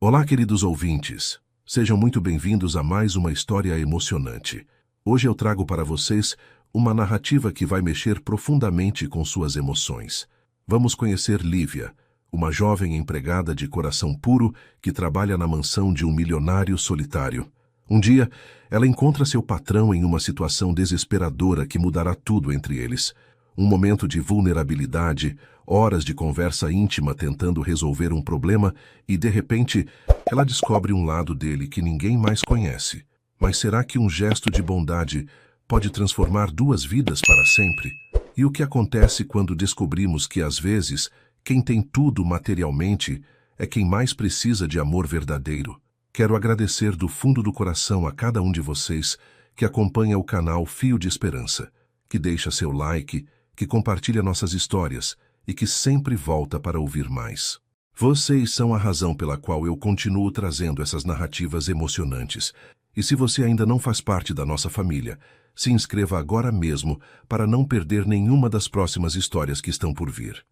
Olá, queridos ouvintes. Sejam muito bem-vindos a mais uma história emocionante. Hoje eu trago para vocês uma narrativa que vai mexer profundamente com suas emoções. Vamos conhecer Lívia, uma jovem empregada de coração puro que trabalha na mansão de um milionário solitário. Um dia, ela encontra seu patrão em uma situação desesperadora que mudará tudo entre eles. Um momento de vulnerabilidade, horas de conversa íntima tentando resolver um problema e, de repente, ela descobre um lado dele que ninguém mais conhece. Mas será que um gesto de bondade pode transformar duas vidas para sempre? E o que acontece quando descobrimos que, às vezes, quem tem tudo materialmente é quem mais precisa de amor verdadeiro? Quero agradecer do fundo do coração a cada um de vocês que acompanha o canal Fio de Esperança, que deixa seu like, que compartilha nossas histórias e que sempre volta para ouvir mais. Vocês são a razão pela qual eu continuo trazendo essas narrativas emocionantes. E se você ainda não faz parte da nossa família, se inscreva agora mesmo para não perder nenhuma das próximas histórias que estão por vir.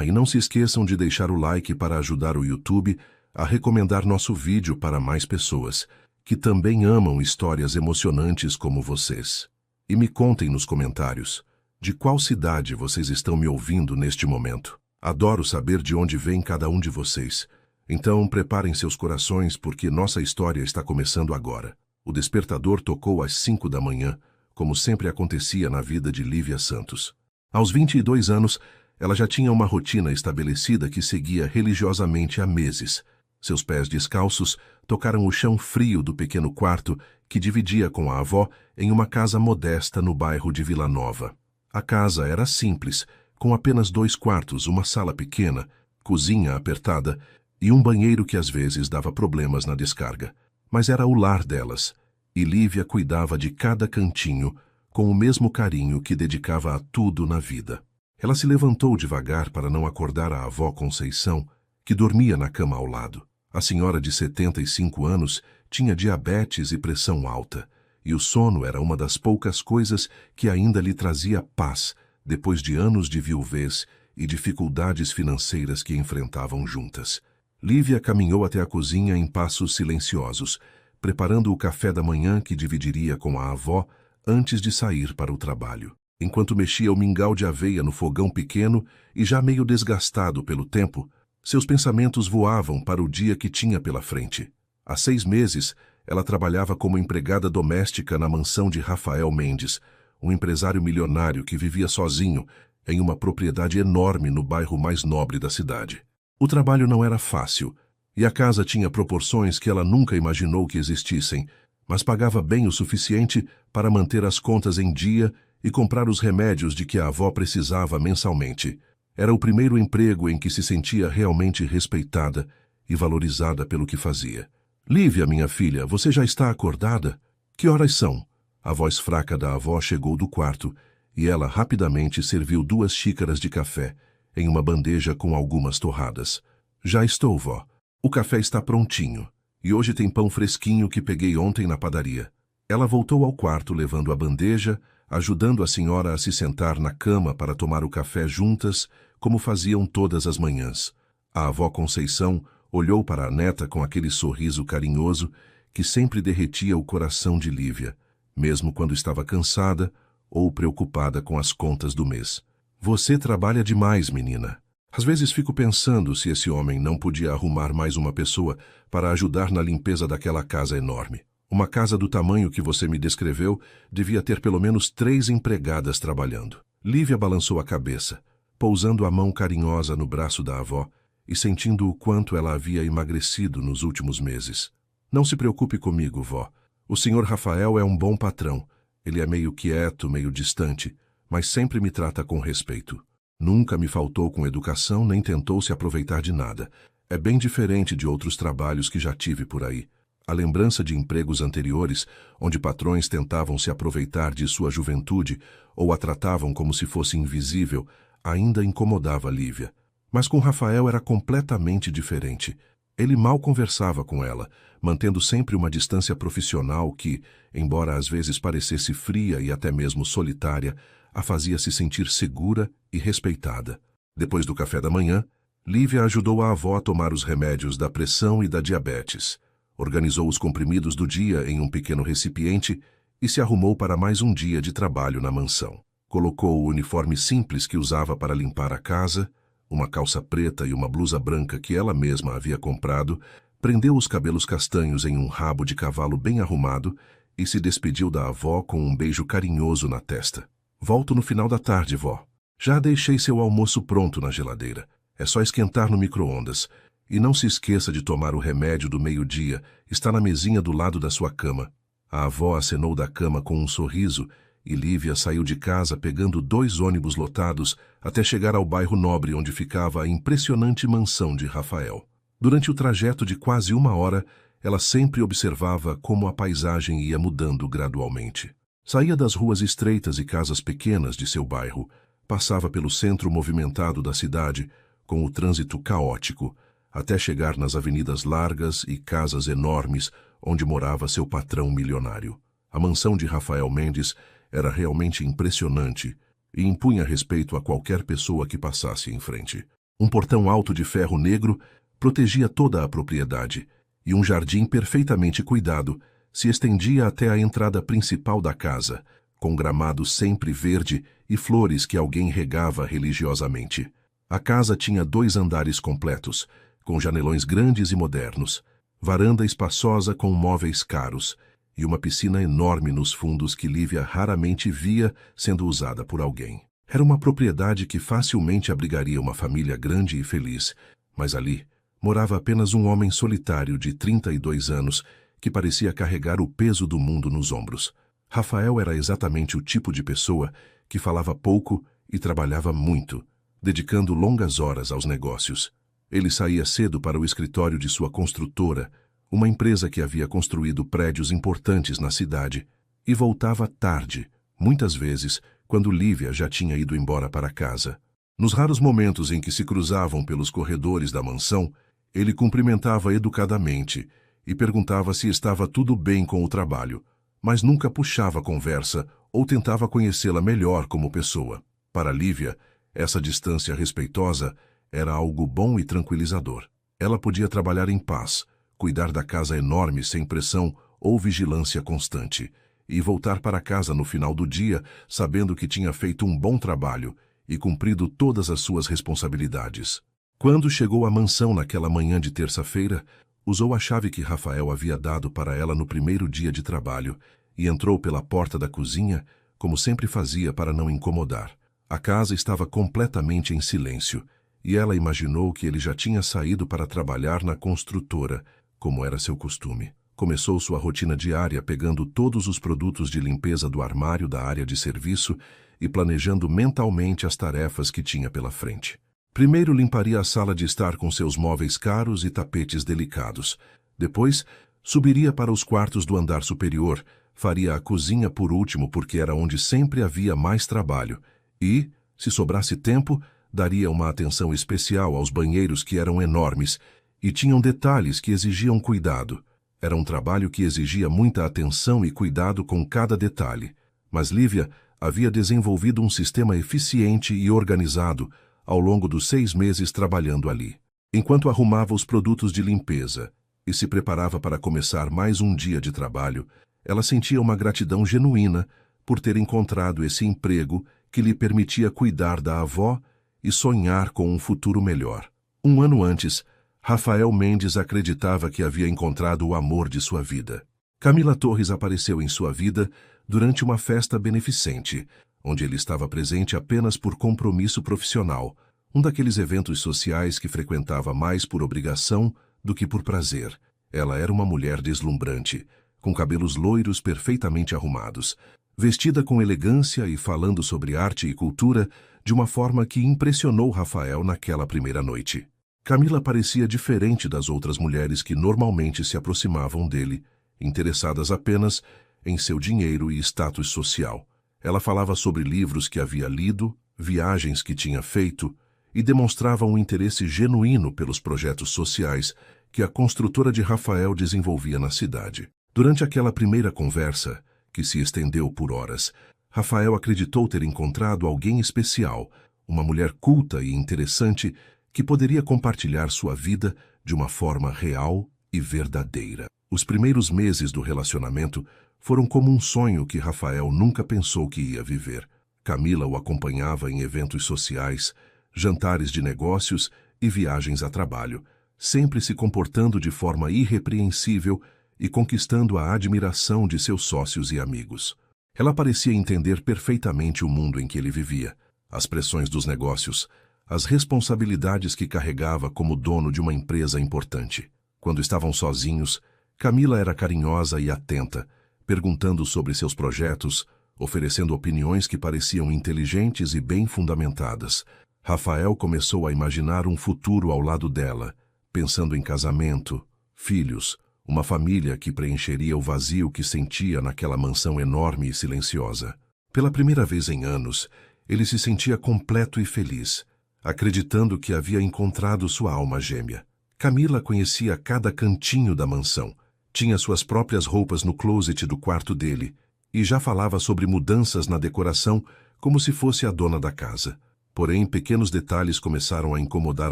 E não se esqueçam de deixar o like para ajudar o YouTube a recomendar nosso vídeo para mais pessoas, que também amam histórias emocionantes como vocês. E me contem nos comentários de qual cidade vocês estão me ouvindo neste momento. Adoro saber de onde vem cada um de vocês. Então preparem seus corações porque nossa história está começando agora. O despertador tocou às 5 da manhã, como sempre acontecia na vida de Lívia Santos. Aos 22 anos, ela já tinha uma rotina estabelecida que seguia religiosamente há meses. Seus pés descalços tocaram o chão frio do pequeno quarto que dividia com a avó em uma casa modesta no bairro de Vila Nova. A casa era simples, com apenas 2 quartos, uma sala pequena, cozinha apertada e um banheiro que às vezes dava problemas na descarga. Mas era o lar delas, e Lívia cuidava de cada cantinho com o mesmo carinho que dedicava a tudo na vida. Ela se levantou devagar para não acordar a avó Conceição, que dormia na cama ao lado. A senhora de 75 anos tinha diabetes e pressão alta, e o sono era uma das poucas coisas que ainda lhe trazia paz depois de anos de viuvez e dificuldades financeiras que enfrentavam juntas. Lívia caminhou até a cozinha em passos silenciosos, preparando o café da manhã que dividiria com a avó antes de sair para o trabalho. Enquanto mexia o mingau de aveia no fogão pequeno e já meio desgastado pelo tempo, seus pensamentos voavam para o dia que tinha pela frente. Há 6 meses, ela trabalhava como empregada doméstica na mansão de Rafael Mendes, um empresário milionário que vivia sozinho em uma propriedade enorme no bairro mais nobre da cidade. O trabalho não era fácil, e a casa tinha proporções que ela nunca imaginou que existissem, mas pagava bem o suficiente para manter as contas em dia e comprar os remédios de que a avó precisava mensalmente. Era o primeiro emprego em que se sentia realmente respeitada e valorizada pelo que fazia. Lívia, minha filha, você já está acordada? Que horas são? A voz fraca da avó chegou do quarto e ela rapidamente serviu 2 xícaras de café em uma bandeja com algumas torradas. Já estou, vó. O café está prontinho e hoje tem pão fresquinho que peguei ontem na padaria. Ela voltou ao quarto levando a bandeja, ajudando a senhora a se sentar na cama para tomar o café juntas, como faziam todas as manhãs. A avó Conceição olhou para a neta com aquele sorriso carinhoso que sempre derretia o coração de Lívia, mesmo quando estava cansada ou preocupada com as contas do mês. Você trabalha demais, menina. Às vezes fico pensando se esse homem não podia arrumar mais uma pessoa para ajudar na limpeza daquela casa enorme. Uma casa do tamanho que você me descreveu devia ter pelo menos 3 empregadas trabalhando. Lívia balançou a cabeça, pousando a mão carinhosa no braço da avó e sentindo o quanto ela havia emagrecido nos últimos meses. Não se preocupe comigo, vó. O senhor Rafael é um bom patrão. Ele é meio quieto, meio distante, mas sempre me trata com respeito. Nunca me faltou com educação nem tentou se aproveitar de nada. É bem diferente de outros trabalhos que já tive por aí. A lembrança de empregos anteriores, onde patrões tentavam se aproveitar de sua juventude ou a tratavam como se fosse invisível, ainda incomodava Lívia. Mas com Rafael era completamente diferente. Ele mal conversava com ela, mantendo sempre uma distância profissional que, embora às vezes parecesse fria e até mesmo solitária, a fazia se sentir segura e respeitada. Depois do café da manhã, Lívia ajudou a avó a tomar os remédios da pressão e da diabetes, organizou os comprimidos do dia em um pequeno recipiente e se arrumou para mais um dia de trabalho na mansão. Colocou o uniforme simples que usava para limpar a casa, uma calça preta e uma blusa branca que ela mesma havia comprado, prendeu os cabelos castanhos em um rabo de cavalo bem arrumado e se despediu da avó com um beijo carinhoso na testa. Volto no final da tarde, vó. Já deixei seu almoço pronto na geladeira. É só esquentar no micro-ondas. E não se esqueça de tomar o remédio do meio-dia. Está na mesinha do lado da sua cama. A avó acenou da cama com um sorriso e Lívia saiu de casa pegando 2 ônibus lotados até chegar ao bairro nobre onde ficava a impressionante mansão de Rafael. Durante o trajeto de quase 1 hora, ela sempre observava como a paisagem ia mudando gradualmente. Saía das ruas estreitas e casas pequenas de seu bairro, passava pelo centro movimentado da cidade, com o trânsito caótico, até chegar nas avenidas largas e casas enormes onde morava seu patrão milionário. A mansão de Rafael Mendes era realmente impressionante e impunha respeito a qualquer pessoa que passasse em frente. Um portão alto de ferro negro protegia toda a propriedade, e um jardim perfeitamente cuidado se estendia até a entrada principal da casa, com gramado sempre verde e flores que alguém regava religiosamente. A casa tinha 2 andares completos, com janelões grandes e modernos, varanda espaçosa com móveis caros e uma piscina enorme nos fundos que Lívia raramente via sendo usada por alguém. Era uma propriedade que facilmente abrigaria uma família grande e feliz, mas ali morava apenas um homem solitário de 32 anos que parecia carregar o peso do mundo nos ombros. Rafael era exatamente o tipo de pessoa que falava pouco e trabalhava muito, dedicando longas horas aos negócios. Ele saía cedo para o escritório de sua construtora, uma empresa que havia construído prédios importantes na cidade, e voltava tarde, muitas vezes, quando Lívia já tinha ido embora para casa. Nos raros momentos em que se cruzavam pelos corredores da mansão, ele cumprimentava educadamente e perguntava se estava tudo bem com o trabalho, mas nunca puxava conversa ou tentava conhecê-la melhor como pessoa. Para Lívia, essa distância respeitosa era algo bom e tranquilizador. Ela podia trabalhar em paz, cuidar da casa enorme sem pressão ou vigilância constante, e voltar para casa no final do dia sabendo que tinha feito um bom trabalho e cumprido todas as suas responsabilidades. Quando chegou à mansão naquela manhã de terça-feira, usou a chave que Rafael havia dado para ela no primeiro dia de trabalho e entrou pela porta da cozinha, como sempre fazia para não incomodar. A casa estava completamente em silêncio, e ela imaginou que ele já tinha saído para trabalhar na construtora, como era seu costume. Começou sua rotina diária pegando todos os produtos de limpeza do armário da área de serviço e planejando mentalmente as tarefas que tinha pela frente. Primeiro limparia a sala de estar com seus móveis caros e tapetes delicados. Depois, subiria para os quartos do andar superior, faria a cozinha por último porque era onde sempre havia mais trabalho e, se sobrasse tempo, daria uma atenção especial aos banheiros que eram enormes e tinham detalhes que exigiam cuidado. Era um trabalho que exigia muita atenção e cuidado com cada detalhe, mas Lívia havia desenvolvido um sistema eficiente e organizado ao longo dos 6 meses trabalhando ali. Enquanto arrumava os produtos de limpeza e se preparava para começar mais um dia de trabalho, ela sentia uma gratidão genuína por ter encontrado esse emprego que lhe permitia cuidar da avó e sonhar com um futuro melhor. 1 ano antes, Rafael Mendes acreditava que havia encontrado o amor de sua vida. Camila Torres apareceu em sua vida durante uma festa beneficente, onde ele estava presente apenas por compromisso profissional, um daqueles eventos sociais que frequentava mais por obrigação do que por prazer. Ela era uma mulher deslumbrante, com cabelos loiros perfeitamente arrumados, vestida com elegância e falando sobre arte e cultura de uma forma que impressionou Rafael naquela primeira noite. Camila parecia diferente das outras mulheres que normalmente se aproximavam dele, interessadas apenas em seu dinheiro e status social. Ela falava sobre livros que havia lido, viagens que tinha feito e demonstrava um interesse genuíno pelos projetos sociais que a construtora de Rafael desenvolvia na cidade. Durante aquela primeira conversa, que se estendeu por horas, Rafael acreditou ter encontrado alguém especial, uma mulher culta e interessante que poderia compartilhar sua vida de uma forma real e verdadeira. Os primeiros meses do relacionamento foram como um sonho que Rafael nunca pensou que ia viver. Camila o acompanhava em eventos sociais, jantares de negócios e viagens a trabalho, sempre se comportando de forma irrepreensível e conquistando a admiração de seus sócios e amigos. Ela parecia entender perfeitamente o mundo em que ele vivia, as pressões dos negócios, as responsabilidades que carregava como dono de uma empresa importante. Quando estavam sozinhos, Camila era carinhosa e atenta, perguntando sobre seus projetos, oferecendo opiniões que pareciam inteligentes e bem fundamentadas. Rafael começou a imaginar um futuro ao lado dela, pensando em casamento, filhos, uma família que preencheria o vazio que sentia naquela mansão enorme e silenciosa. Pela primeira vez em anos, ele se sentia completo e feliz, acreditando que havia encontrado sua alma gêmea. Camila conhecia cada cantinho da mansão, tinha suas próprias roupas no closet do quarto dele e já falava sobre mudanças na decoração como se fosse a dona da casa. Porém, pequenos detalhes começaram a incomodar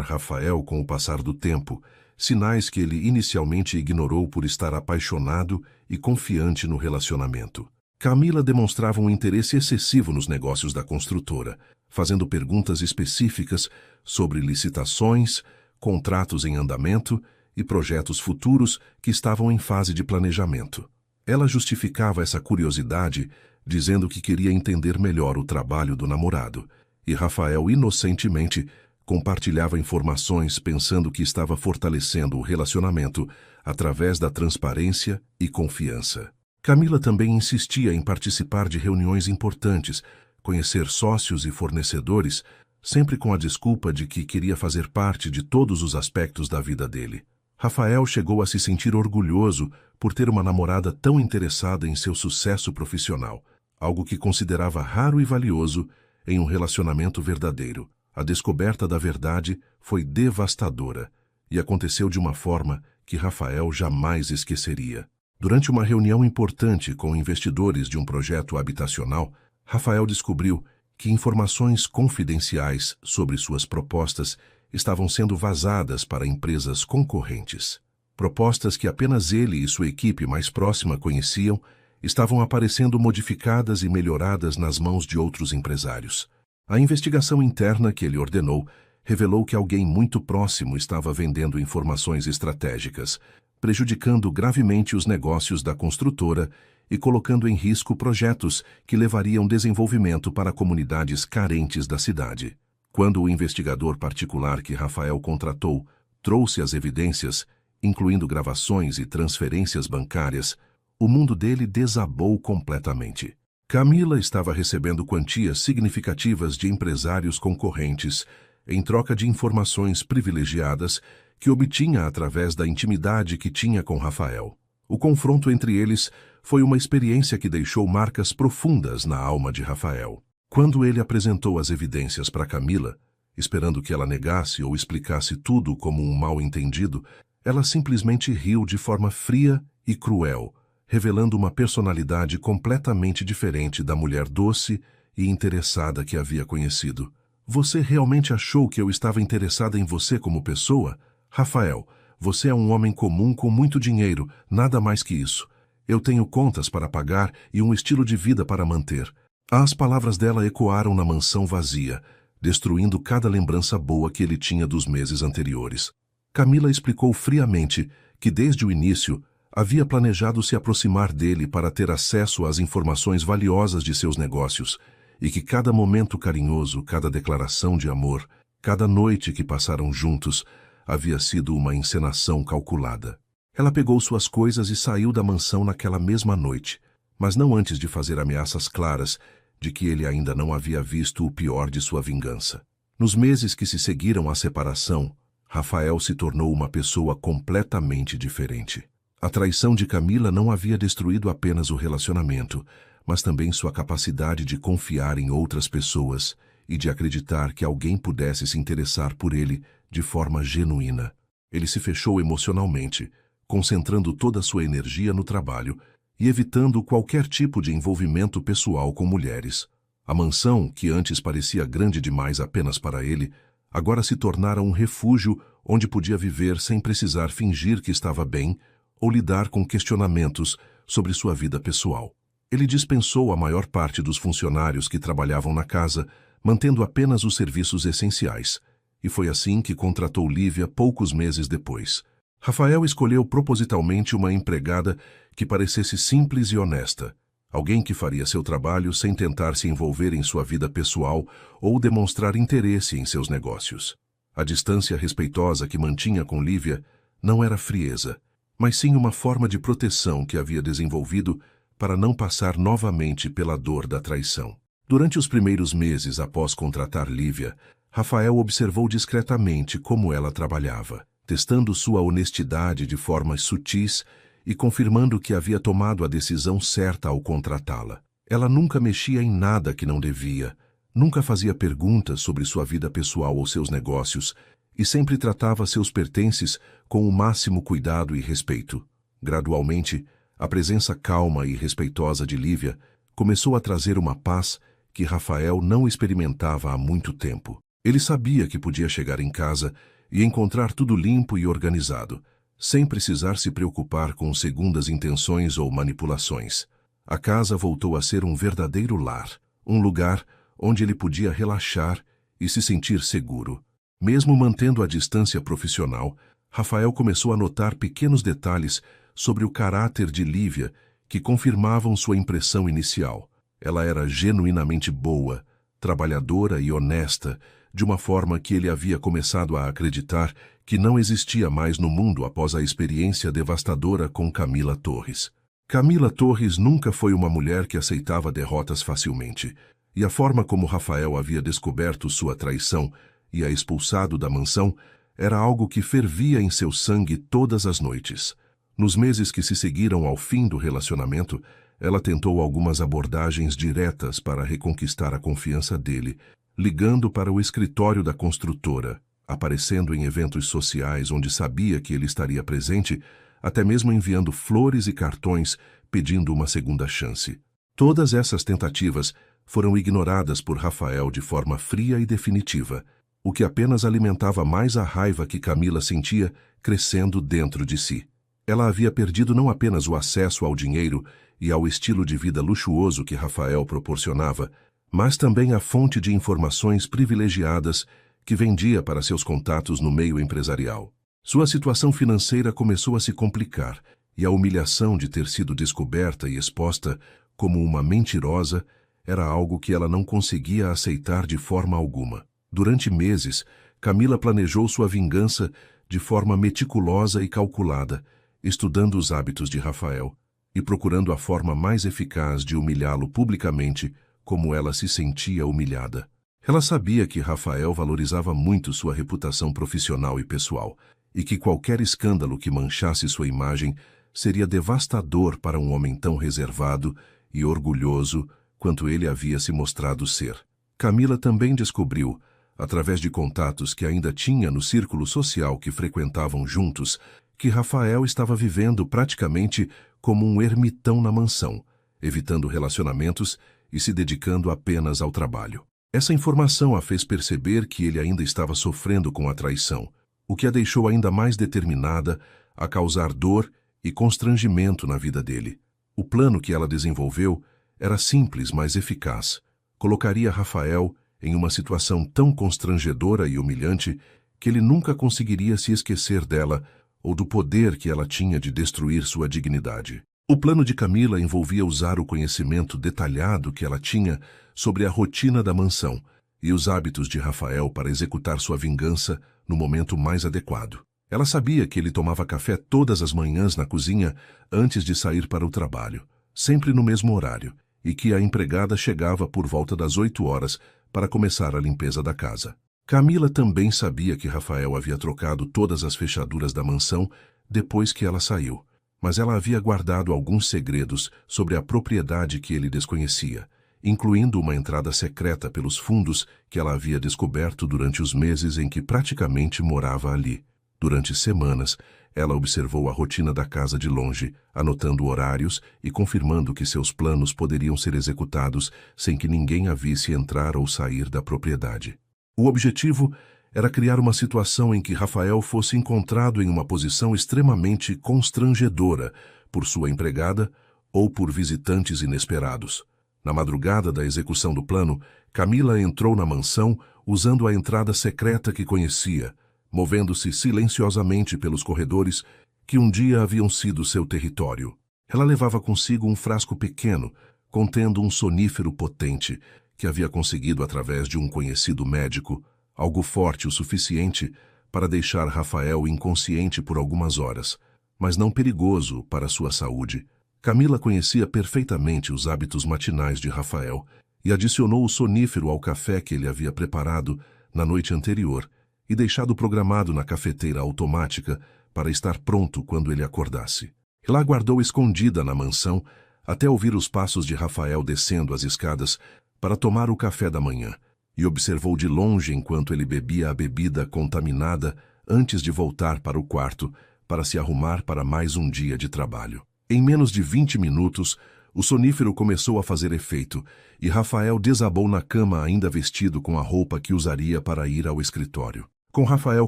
Rafael com o passar do tempo, sinais que ele inicialmente ignorou por estar apaixonado e confiante no relacionamento. Camila demonstrava um interesse excessivo nos negócios da construtora, fazendo perguntas específicas sobre licitações, contratos em andamento e projetos futuros que estavam em fase de planejamento. Ela justificava essa curiosidade, dizendo que queria entender melhor o trabalho do namorado, e Rafael inocentemente compartilhava informações pensando que estava fortalecendo o relacionamento através da transparência e confiança. Camila também insistia em participar de reuniões importantes, conhecer sócios e fornecedores, sempre com a desculpa de que queria fazer parte de todos os aspectos da vida dele. Rafael chegou a se sentir orgulhoso por ter uma namorada tão interessada em seu sucesso profissional, algo que considerava raro e valioso em um relacionamento verdadeiro. A descoberta da verdade foi devastadora e aconteceu de uma forma que Rafael jamais esqueceria. Durante uma reunião importante com investidores de um projeto habitacional, Rafael descobriu que informações confidenciais sobre suas propostas estavam sendo vazadas para empresas concorrentes. Propostas que apenas ele e sua equipe mais próxima conheciam estavam aparecendo modificadas e melhoradas nas mãos de outros empresários. A investigação interna que ele ordenou revelou que alguém muito próximo estava vendendo informações estratégicas, prejudicando gravemente os negócios da construtora e colocando em risco projetos que levariam desenvolvimento para comunidades carentes da cidade. Quando o investigador particular que Rafael contratou trouxe as evidências, incluindo gravações e transferências bancárias, o mundo dele desabou completamente. Camila estava recebendo quantias significativas de empresários concorrentes em troca de informações privilegiadas que obtinha através da intimidade que tinha com Rafael. O confronto entre eles foi uma experiência que deixou marcas profundas na alma de Rafael. Quando ele apresentou as evidências para Camila, esperando que ela negasse ou explicasse tudo como um mal-entendido, ela simplesmente riu de forma fria e cruel, revelando uma personalidade completamente diferente da mulher doce e interessada que havia conhecido. Você realmente achou que eu estava interessada em você como pessoa? Rafael, você é um homem comum com muito dinheiro, nada mais que isso. Eu tenho contas para pagar e um estilo de vida para manter. As palavras dela ecoaram na mansão vazia, destruindo cada lembrança boa que ele tinha dos meses anteriores. Camila explicou friamente que desde o início havia planejado se aproximar dele para ter acesso às informações valiosas de seus negócios e que cada momento carinhoso, cada declaração de amor, cada noite que passaram juntos havia sido uma encenação calculada. Ela pegou suas coisas e saiu da mansão naquela mesma noite, mas não antes de fazer ameaças claras de que ele ainda não havia visto o pior de sua vingança. Nos meses que se seguiram à separação, Rafael se tornou uma pessoa completamente diferente. A traição de Camila não havia destruído apenas o relacionamento, mas também sua capacidade de confiar em outras pessoas e de acreditar que alguém pudesse se interessar por ele de forma genuína. Ele se fechou emocionalmente, concentrando toda a sua energia no trabalho e evitando qualquer tipo de envolvimento pessoal com mulheres. A mansão, que antes parecia grande demais apenas para ele, agora se tornara um refúgio onde podia viver sem precisar fingir que estava bem ou lidar com questionamentos sobre sua vida pessoal. Ele dispensou a maior parte dos funcionários que trabalhavam na casa, mantendo apenas os serviços essenciais, e foi assim que contratou Lívia poucos meses depois. Rafael escolheu propositalmente uma empregada que parecesse simples e honesta, alguém que faria seu trabalho sem tentar se envolver em sua vida pessoal ou demonstrar interesse em seus negócios. A distância respeitosa que mantinha com Lívia não era frieza, mas sim uma forma de proteção que havia desenvolvido para não passar novamente pela dor da traição. Durante os primeiros meses após contratar Lívia, Rafael observou discretamente como ela trabalhava, testando sua honestidade de formas sutis e confirmando que havia tomado a decisão certa ao contratá-la. Ela nunca mexia em nada que não devia, nunca fazia perguntas sobre sua vida pessoal ou seus negócios e sempre tratava seus pertences com o máximo cuidado e respeito. Gradualmente, a presença calma e respeitosa de Lívia começou a trazer uma paz que Rafael não experimentava há muito tempo. Ele sabia que podia chegar em casa e encontrar tudo limpo e organizado, sem precisar se preocupar com segundas intenções ou manipulações. A casa voltou a ser um verdadeiro lar, um lugar onde ele podia relaxar e se sentir seguro. Mesmo mantendo a distância profissional, Rafael começou a notar pequenos detalhes sobre o caráter de Lívia que confirmavam sua impressão inicial. Ela era genuinamente boa, trabalhadora e honesta, de uma forma que ele havia começado a acreditar que não existia mais no mundo após a experiência devastadora com Camila Torres. Camila Torres nunca foi uma mulher que aceitava derrotas facilmente, e a forma como Rafael havia descoberto sua traição e a expulsado da mansão era algo que fervia em seu sangue todas as noites. Nos meses que se seguiram ao fim do relacionamento, ela tentou algumas abordagens diretas para reconquistar a confiança dele, ligando para o escritório da construtora, aparecendo em eventos sociais onde sabia que ele estaria presente, até mesmo enviando flores e cartões pedindo uma segunda chance. Todas essas tentativas foram ignoradas por Rafael de forma fria e definitiva, o que apenas alimentava mais a raiva que Camila sentia crescendo dentro de si. Ela havia perdido não apenas o acesso ao dinheiro e ao estilo de vida luxuoso que Rafael proporcionava, mas também a fonte de informações privilegiadas que vendia para seus contatos no meio empresarial. Sua situação financeira começou a se complicar e a humilhação de ter sido descoberta e exposta como uma mentirosa era algo que ela não conseguia aceitar de forma alguma. Durante meses, Camila planejou sua vingança de forma meticulosa e calculada, estudando os hábitos de Rafael e procurando a forma mais eficaz de humilhá-lo publicamente, como ela se sentia humilhada. Ela sabia que Rafael valorizava muito sua reputação profissional e pessoal, e que qualquer escândalo que manchasse sua imagem seria devastador para um homem tão reservado e orgulhoso quanto ele havia se mostrado ser. Camila também descobriu, através de contatos que ainda tinha no círculo social que frequentavam juntos, que Rafael estava vivendo praticamente como um ermitão na mansão, evitando relacionamentos e se dedicando apenas ao trabalho. Essa informação a fez perceber que ele ainda estava sofrendo com a traição, o que a deixou ainda mais determinada a causar dor e constrangimento na vida dele. O plano que ela desenvolveu era simples, mas eficaz. Colocaria Rafael em uma situação tão constrangedora e humilhante que ele nunca conseguiria se esquecer dela ou do poder que ela tinha de destruir sua dignidade. O plano de Camila envolvia usar o conhecimento detalhado que ela tinha sobre a rotina da mansão e os hábitos de Rafael para executar sua vingança no momento mais adequado. Ela sabia que ele tomava café todas as manhãs na cozinha antes de sair para o trabalho, sempre no mesmo horário, e que a empregada chegava por volta das 8 horas para começar a limpeza da casa. Camila também sabia que Rafael havia trocado todas as fechaduras da mansão depois que ela saiu, mas ela havia guardado alguns segredos sobre a propriedade que ele desconhecia, incluindo uma entrada secreta pelos fundos que ela havia descoberto durante os meses em que praticamente morava ali. Durante semanas, ela observou a rotina da casa de longe, anotando horários e confirmando que seus planos poderiam ser executados sem que ninguém a visse entrar ou sair da propriedade. O objetivo era criar uma situação em que Rafael fosse encontrado em uma posição extremamente constrangedora por sua empregada ou por visitantes inesperados. Na madrugada da execução do plano, Camila entrou na mansão usando a entrada secreta que conhecia, movendo-se silenciosamente pelos corredores que um dia haviam sido seu território. Ela levava consigo um frasco pequeno, contendo um sonífero potente, que havia conseguido através de um conhecido médico, algo forte o suficiente para deixar Rafael inconsciente por algumas horas, mas não perigoso para sua saúde. Camila conhecia perfeitamente os hábitos matinais de Rafael e adicionou o sonífero ao café que ele havia preparado na noite anterior e deixado programado na cafeteira automática para estar pronto quando ele acordasse. Ela aguardou escondida na mansão até ouvir os passos de Rafael descendo as escadas para tomar o café da manhã e observou de longe enquanto ele bebia a bebida contaminada antes de voltar para o quarto para se arrumar para mais um dia de trabalho. Em menos de 20 minutos, o sonífero começou a fazer efeito e Rafael desabou na cama ainda vestido com a roupa que usaria para ir ao escritório. Com Rafael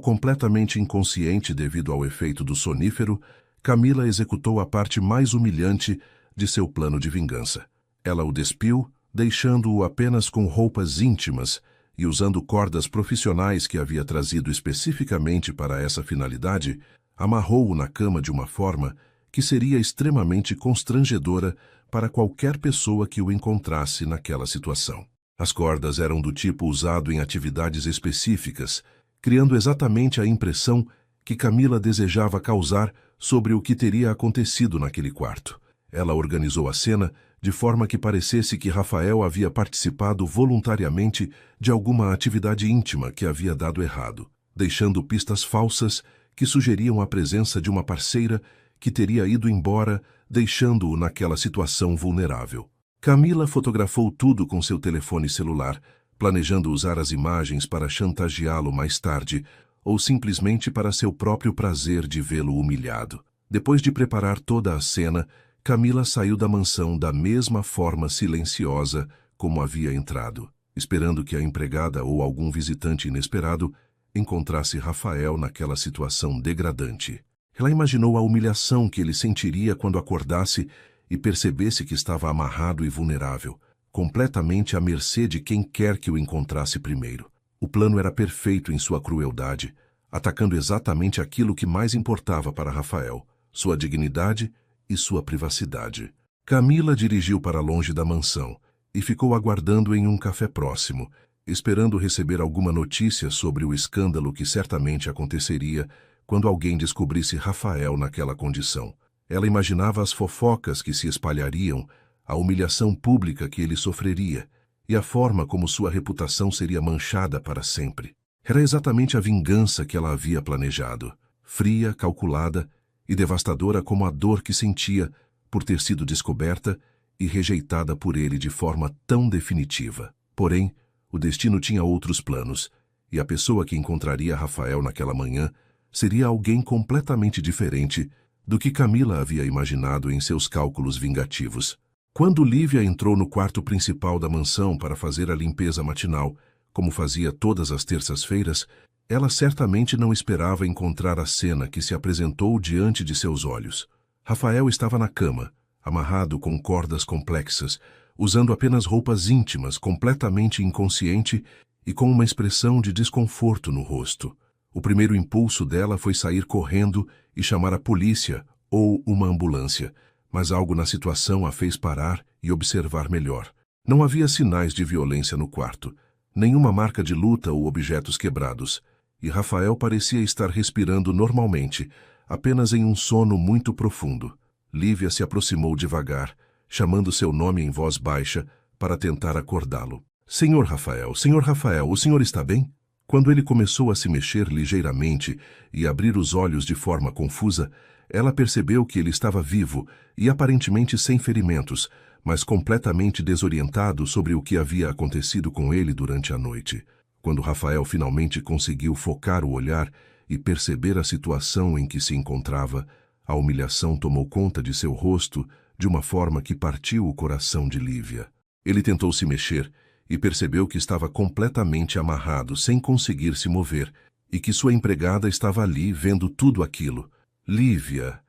completamente inconsciente devido ao efeito do sonífero, Camila executou a parte mais humilhante de seu plano de vingança. Ela o despiu, deixando-o apenas com roupas íntimas e usando cordas profissionais que havia trazido especificamente para essa finalidade, amarrou-o na cama de uma forma que seria extremamente constrangedora para qualquer pessoa que o encontrasse naquela situação. As cordas eram do tipo usado em atividades específicas, criando exatamente a impressão que Camila desejava causar sobre o que teria acontecido naquele quarto. Ela organizou a cena de forma que parecesse que Rafael havia participado voluntariamente de alguma atividade íntima que havia dado errado, deixando pistas falsas que sugeriam a presença de uma parceira que teria ido embora, deixando-o naquela situação vulnerável. Camila fotografou tudo com seu telefone celular, planejando usar as imagens para chantageá-lo mais tarde, ou simplesmente para seu próprio prazer de vê-lo humilhado. Depois de preparar toda a cena, Camila saiu da mansão da mesma forma silenciosa como havia entrado, esperando que a empregada ou algum visitante inesperado encontrasse Rafael naquela situação degradante. Ela imaginou a humilhação que ele sentiria quando acordasse e percebesse que estava amarrado e vulnerável, completamente à mercê de quem quer que o encontrasse primeiro. O plano era perfeito em sua crueldade, atacando exatamente aquilo que mais importava para Rafael, sua dignidade e sua privacidade. Camila dirigiu para longe da mansão e ficou aguardando em um café próximo, esperando receber alguma notícia sobre o escândalo que certamente aconteceria quando alguém descobrisse Rafael naquela condição. Ela imaginava as fofocas que se espalhariam, a humilhação pública que ele sofreria e a forma como sua reputação seria manchada para sempre. Era exatamente a vingança que ela havia planejado, fria, calculada e devastadora como a dor que sentia por ter sido descoberta e rejeitada por ele de forma tão definitiva. Porém, o destino tinha outros planos, e a pessoa que encontraria Rafael naquela manhã seria alguém completamente diferente do que Camila havia imaginado em seus cálculos vingativos. Quando Lívia entrou no quarto principal da mansão para fazer a limpeza matinal, como fazia todas as terças-feiras, ela certamente não esperava encontrar a cena que se apresentou diante de seus olhos. Rafael estava na cama, amarrado com cordas complexas, usando apenas roupas íntimas, completamente inconsciente e com uma expressão de desconforto no rosto. O primeiro impulso dela foi sair correndo e chamar a polícia ou uma ambulância, mas algo na situação a fez parar e observar melhor. Não havia sinais de violência no quarto, nenhuma marca de luta ou objetos quebrados, e Rafael parecia estar respirando normalmente, apenas em um sono muito profundo. Lívia se aproximou devagar, chamando seu nome em voz baixa para tentar acordá-lo. Senhor Rafael, o senhor está bem?" Quando ele começou a se mexer ligeiramente e abrir os olhos de forma confusa, ela percebeu que ele estava vivo e aparentemente sem ferimentos, mas completamente desorientado sobre o que havia acontecido com ele durante a noite. Quando Rafael finalmente conseguiu focar o olhar e perceber a situação em que se encontrava, a humilhação tomou conta de seu rosto de uma forma que partiu o coração de Lívia. Ele tentou se mexer e percebeu que estava completamente amarrado, sem conseguir se mover, e que sua empregada estava ali vendo tudo aquilo. Lívia,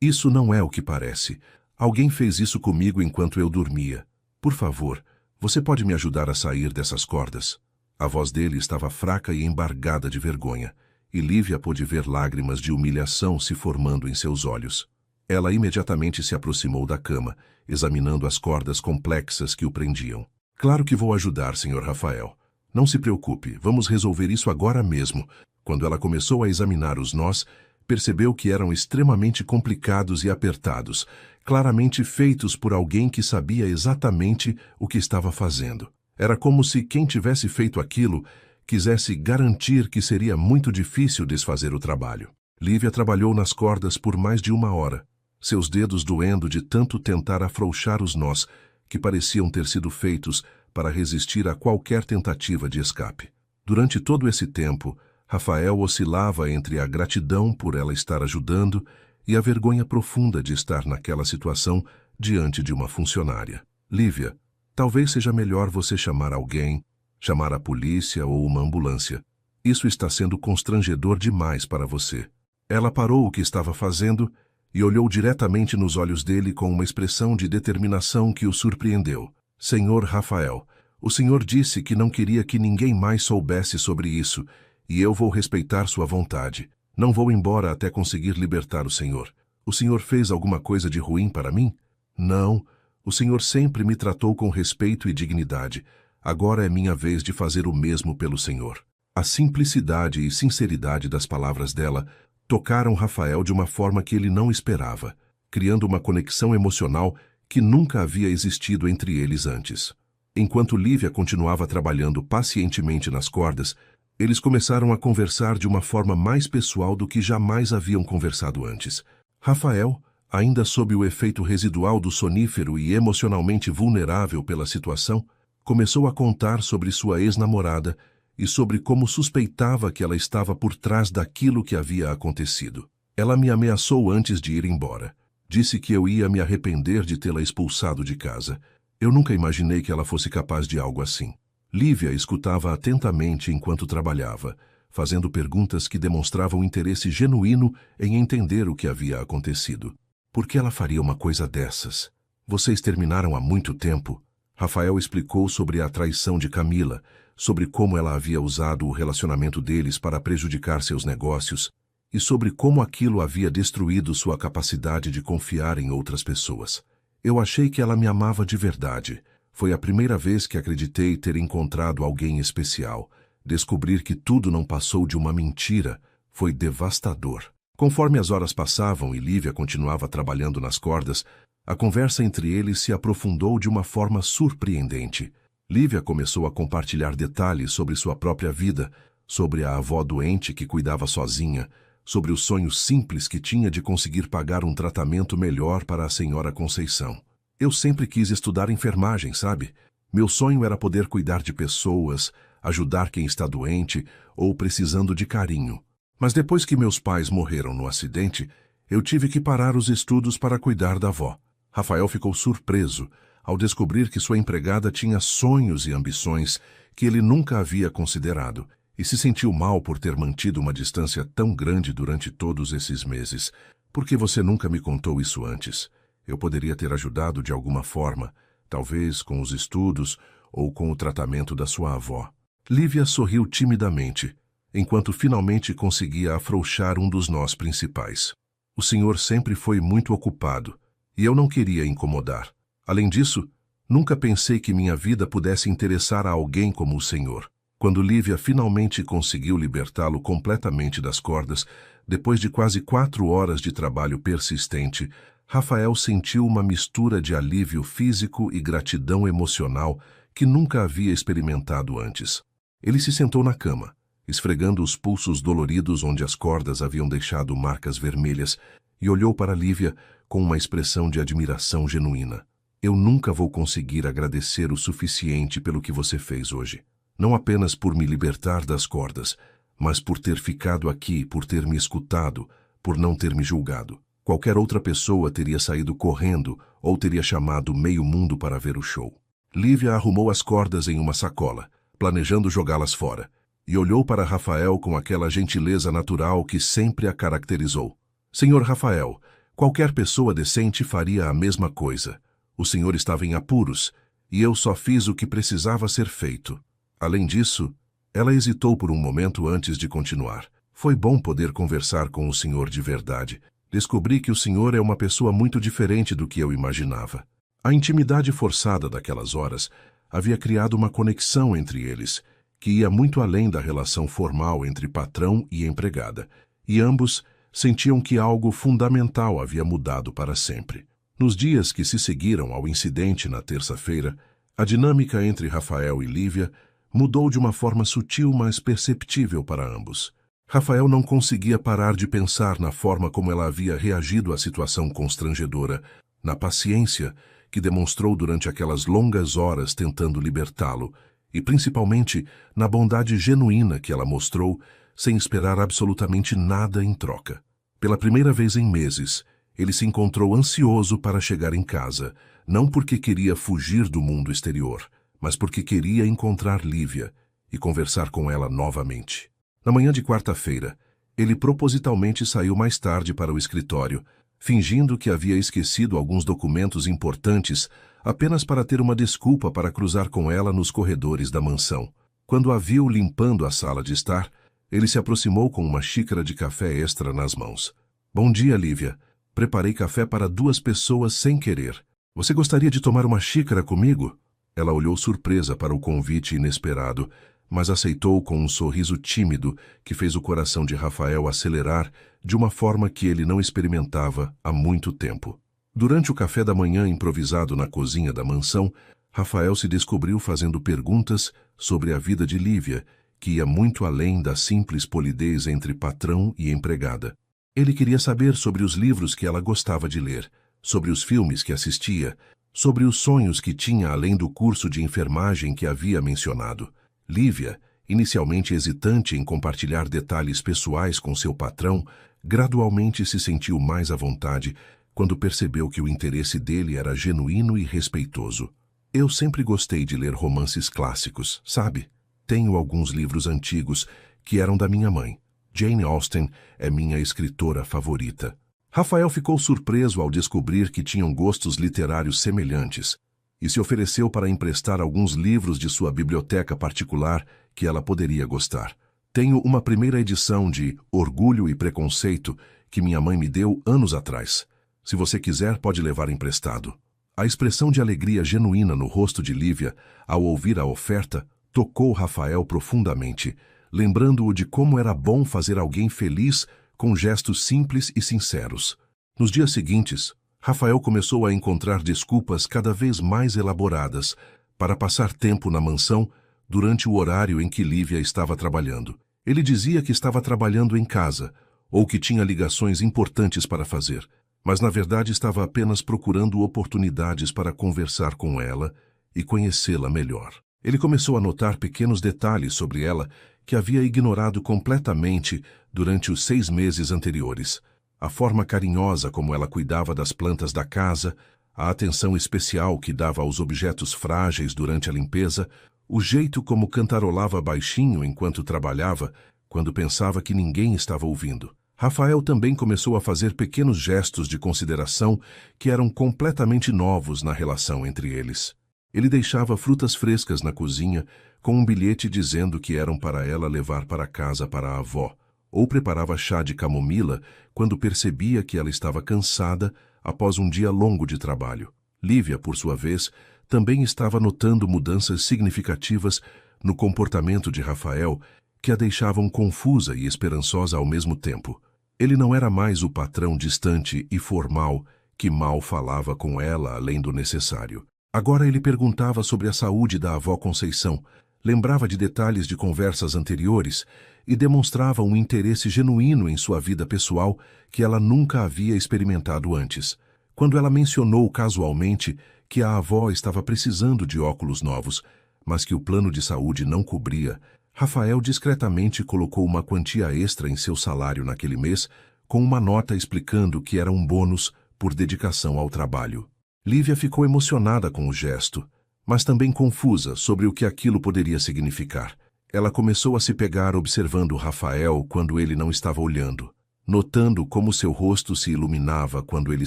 Isso não é o que parece. Alguém fez isso comigo enquanto eu dormia. Por favor, você pode me ajudar a sair dessas cordas? A voz dele estava fraca e embargada de vergonha, e Lívia pôde ver lágrimas de humilhação se formando em seus olhos. Ela imediatamente se aproximou da cama, examinando as cordas complexas que o prendiam. Claro que vou ajudar, Sr. Rafael. Não se preocupe, vamos resolver isso agora mesmo. Quando ela começou a examinar os nós, percebeu que eram extremamente complicados e apertados, claramente feitos por alguém que sabia exatamente o que estava fazendo. Era como se quem tivesse feito aquilo quisesse garantir que seria muito difícil desfazer o trabalho. Lívia trabalhou nas cordas por mais de 1 hora, seus dedos doendo de tanto tentar afrouxar os nós, que pareciam ter sido feitos para resistir a qualquer tentativa de escape. Durante todo esse tempo, Rafael oscilava entre a gratidão por ela estar ajudando e a vergonha profunda de estar naquela situação diante de uma funcionária. Lívia, talvez seja melhor você chamar alguém, chamar a polícia ou uma ambulância. Isso está sendo constrangedor demais para você. Ela parou o que estava fazendo e olhou diretamente nos olhos dele com uma expressão de determinação que o surpreendeu. Senhor Rafael, o senhor disse que não queria que ninguém mais soubesse sobre isso, e eu vou respeitar sua vontade. Não vou embora até conseguir libertar o senhor. O senhor fez alguma coisa de ruim para mim? Não. O senhor sempre me tratou com respeito e dignidade. Agora é minha vez de fazer o mesmo pelo senhor. A simplicidade e sinceridade das palavras dela tocaram Rafael de uma forma que ele não esperava, criando uma conexão emocional que nunca havia existido entre eles antes. Enquanto Lívia continuava trabalhando pacientemente nas cordas, eles começaram a conversar de uma forma mais pessoal do que jamais haviam conversado antes. Rafael, ainda sob o efeito residual do sonífero e emocionalmente vulnerável pela situação, começou a contar sobre sua ex-namorada e sobre como suspeitava que ela estava por trás daquilo que havia acontecido. Ela me ameaçou antes de ir embora. Disse que eu ia me arrepender de tê-la expulsado de casa. Eu nunca imaginei que ela fosse capaz de algo assim. Lívia escutava atentamente enquanto trabalhava, fazendo perguntas que demonstravam interesse genuíno em entender o que havia acontecido. Por que ela faria uma coisa dessas? Vocês terminaram há muito tempo? Rafael explicou sobre a traição de Camila, sobre como ela havia usado o relacionamento deles para prejudicar seus negócios e sobre como aquilo havia destruído sua capacidade de confiar em outras pessoas. Eu achei que ela me amava de verdade. Foi a primeira vez que acreditei ter encontrado alguém especial. Descobrir que tudo não passou de uma mentira foi devastador. Conforme as horas passavam e Lívia continuava trabalhando nas cordas, a conversa entre eles se aprofundou de uma forma surpreendente. Lívia começou a compartilhar detalhes sobre sua própria vida, sobre a avó doente que cuidava sozinha, sobre o sonho simples que tinha de conseguir pagar um tratamento melhor para a senhora Conceição. Eu sempre quis estudar enfermagem, sabe? Meu sonho era poder cuidar de pessoas, ajudar quem está doente ou precisando de carinho. Mas depois que meus pais morreram no acidente, eu tive que parar os estudos para cuidar da avó. Rafael ficou surpreso ao descobrir que sua empregada tinha sonhos e ambições que ele nunca havia considerado, e se sentiu mal por ter mantido uma distância tão grande durante todos esses meses. Por que você nunca me contou isso antes? Eu poderia ter ajudado de alguma forma, talvez com os estudos ou com o tratamento da sua avó. Lívia sorriu timidamente, enquanto finalmente conseguia afrouxar um dos nós principais. O senhor sempre foi muito ocupado, e eu não queria incomodar. Além disso, nunca pensei que minha vida pudesse interessar a alguém como o senhor. Quando Lívia finalmente conseguiu libertá-lo completamente das cordas, depois de quase 4 horas de trabalho persistente, Rafael sentiu uma mistura de alívio físico e gratidão emocional que nunca havia experimentado antes. Ele se sentou na cama, esfregando os pulsos doloridos onde as cordas haviam deixado marcas vermelhas, e olhou para Lívia com uma expressão de admiração genuína. Eu nunca vou conseguir agradecer o suficiente pelo que você fez hoje. Não apenas por me libertar das cordas, mas por ter ficado aqui, por ter me escutado, por não ter me julgado. Qualquer outra pessoa teria saído correndo ou teria chamado meio mundo para ver o show. Lívia arrumou as cordas em uma sacola, planejando jogá-las fora, e olhou para Rafael com aquela gentileza natural que sempre a caracterizou. Senhor Rafael, qualquer pessoa decente faria a mesma coisa. O senhor estava em apuros, e eu só fiz o que precisava ser feito. Além disso, ela hesitou por um momento antes de continuar. Foi bom poder conversar com o senhor de verdade. Descobri que o senhor é uma pessoa muito diferente do que eu imaginava. A intimidade forçada daquelas horas havia criado uma conexão entre eles, que ia muito além da relação formal entre patrão e empregada, e ambos sentiam que algo fundamental havia mudado para sempre. Nos dias que se seguiram ao incidente na terça-feira, a dinâmica entre Rafael e Lívia mudou de uma forma sutil, mas perceptível para ambos. Rafael não conseguia parar de pensar na forma como ela havia reagido à situação constrangedora, na paciência que demonstrou durante aquelas longas horas tentando libertá-lo, e principalmente na bondade genuína que ela mostrou sem esperar absolutamente nada em troca. Pela primeira vez em meses, ele se encontrou ansioso para chegar em casa, não porque queria fugir do mundo exterior, mas porque queria encontrar Lívia e conversar com ela novamente. Na manhã de quarta-feira, ele propositalmente saiu mais tarde para o escritório, fingindo que havia esquecido alguns documentos importantes apenas para ter uma desculpa para cruzar com ela nos corredores da mansão. Quando a viu limpando a sala de estar, ele se aproximou com uma xícara de café extra nas mãos. Bom dia, Lívia. Preparei café para 2 pessoas sem querer. Você gostaria de tomar uma xícara comigo? Ela olhou surpresa para o convite inesperado, mas aceitou com um sorriso tímido que fez o coração de Rafael acelerar de uma forma que ele não experimentava há muito tempo. Durante o café da manhã improvisado na cozinha da mansão, Rafael se descobriu fazendo perguntas sobre a vida de Lívia, que ia muito além da simples polidez entre patrão e empregada. Ele queria saber sobre os livros que ela gostava de ler, sobre os filmes que assistia, sobre os sonhos que tinha além do curso de enfermagem que havia mencionado. Lívia, inicialmente hesitante em compartilhar detalhes pessoais com seu patrão, gradualmente se sentiu mais à vontade quando percebeu que o interesse dele era genuíno e respeitoso. Eu sempre gostei de ler romances clássicos, sabe? Tenho alguns livros antigos que eram da minha mãe. Jane Austen é minha escritora favorita. Rafael ficou surpreso ao descobrir que tinham gostos literários semelhantes e se ofereceu para emprestar alguns livros de sua biblioteca particular que ela poderia gostar. Tenho uma primeira edição de Orgulho e Preconceito que minha mãe me deu anos atrás. Se você quiser, pode levar emprestado. A expressão de alegria genuína no rosto de Lívia ao ouvir a oferta tocou Rafael profundamente, lembrando-o de como era bom fazer alguém feliz com gestos simples e sinceros. Nos dias seguintes, Rafael começou a encontrar desculpas cada vez mais elaboradas para passar tempo na mansão durante o horário em que Lívia estava trabalhando. Ele dizia que estava trabalhando em casa ou que tinha ligações importantes para fazer, mas na verdade estava apenas procurando oportunidades para conversar com ela e conhecê-la melhor. Ele começou a notar pequenos detalhes sobre ela que havia ignorado completamente durante os 6 meses anteriores. A forma carinhosa como ela cuidava das plantas da casa, a atenção especial que dava aos objetos frágeis durante a limpeza, o jeito como cantarolava baixinho enquanto trabalhava, quando pensava que ninguém estava ouvindo. Rafael também começou a fazer pequenos gestos de consideração que eram completamente novos na relação entre eles. Ele deixava frutas frescas na cozinha com um bilhete dizendo que eram para ela levar para casa para a avó, ou preparava chá de camomila quando percebia que ela estava cansada após um dia longo de trabalho. Lívia, por sua vez, também estava notando mudanças significativas no comportamento de Rafael que a deixavam confusa e esperançosa ao mesmo tempo. Ele não era mais o patrão distante e formal que mal falava com ela além do necessário. Agora ele perguntava sobre a saúde da avó Conceição, lembrava de detalhes de conversas anteriores e demonstrava um interesse genuíno em sua vida pessoal que ela nunca havia experimentado antes. Quando ela mencionou casualmente que a avó estava precisando de óculos novos, mas que o plano de saúde não cobria, Rafael discretamente colocou uma quantia extra em seu salário naquele mês, com uma nota explicando que era um bônus por dedicação ao trabalho. Lívia ficou emocionada com o gesto, mas também confusa sobre o que aquilo poderia significar. Ela começou a se pegar observando Rafael quando ele não estava olhando, notando como seu rosto se iluminava quando ele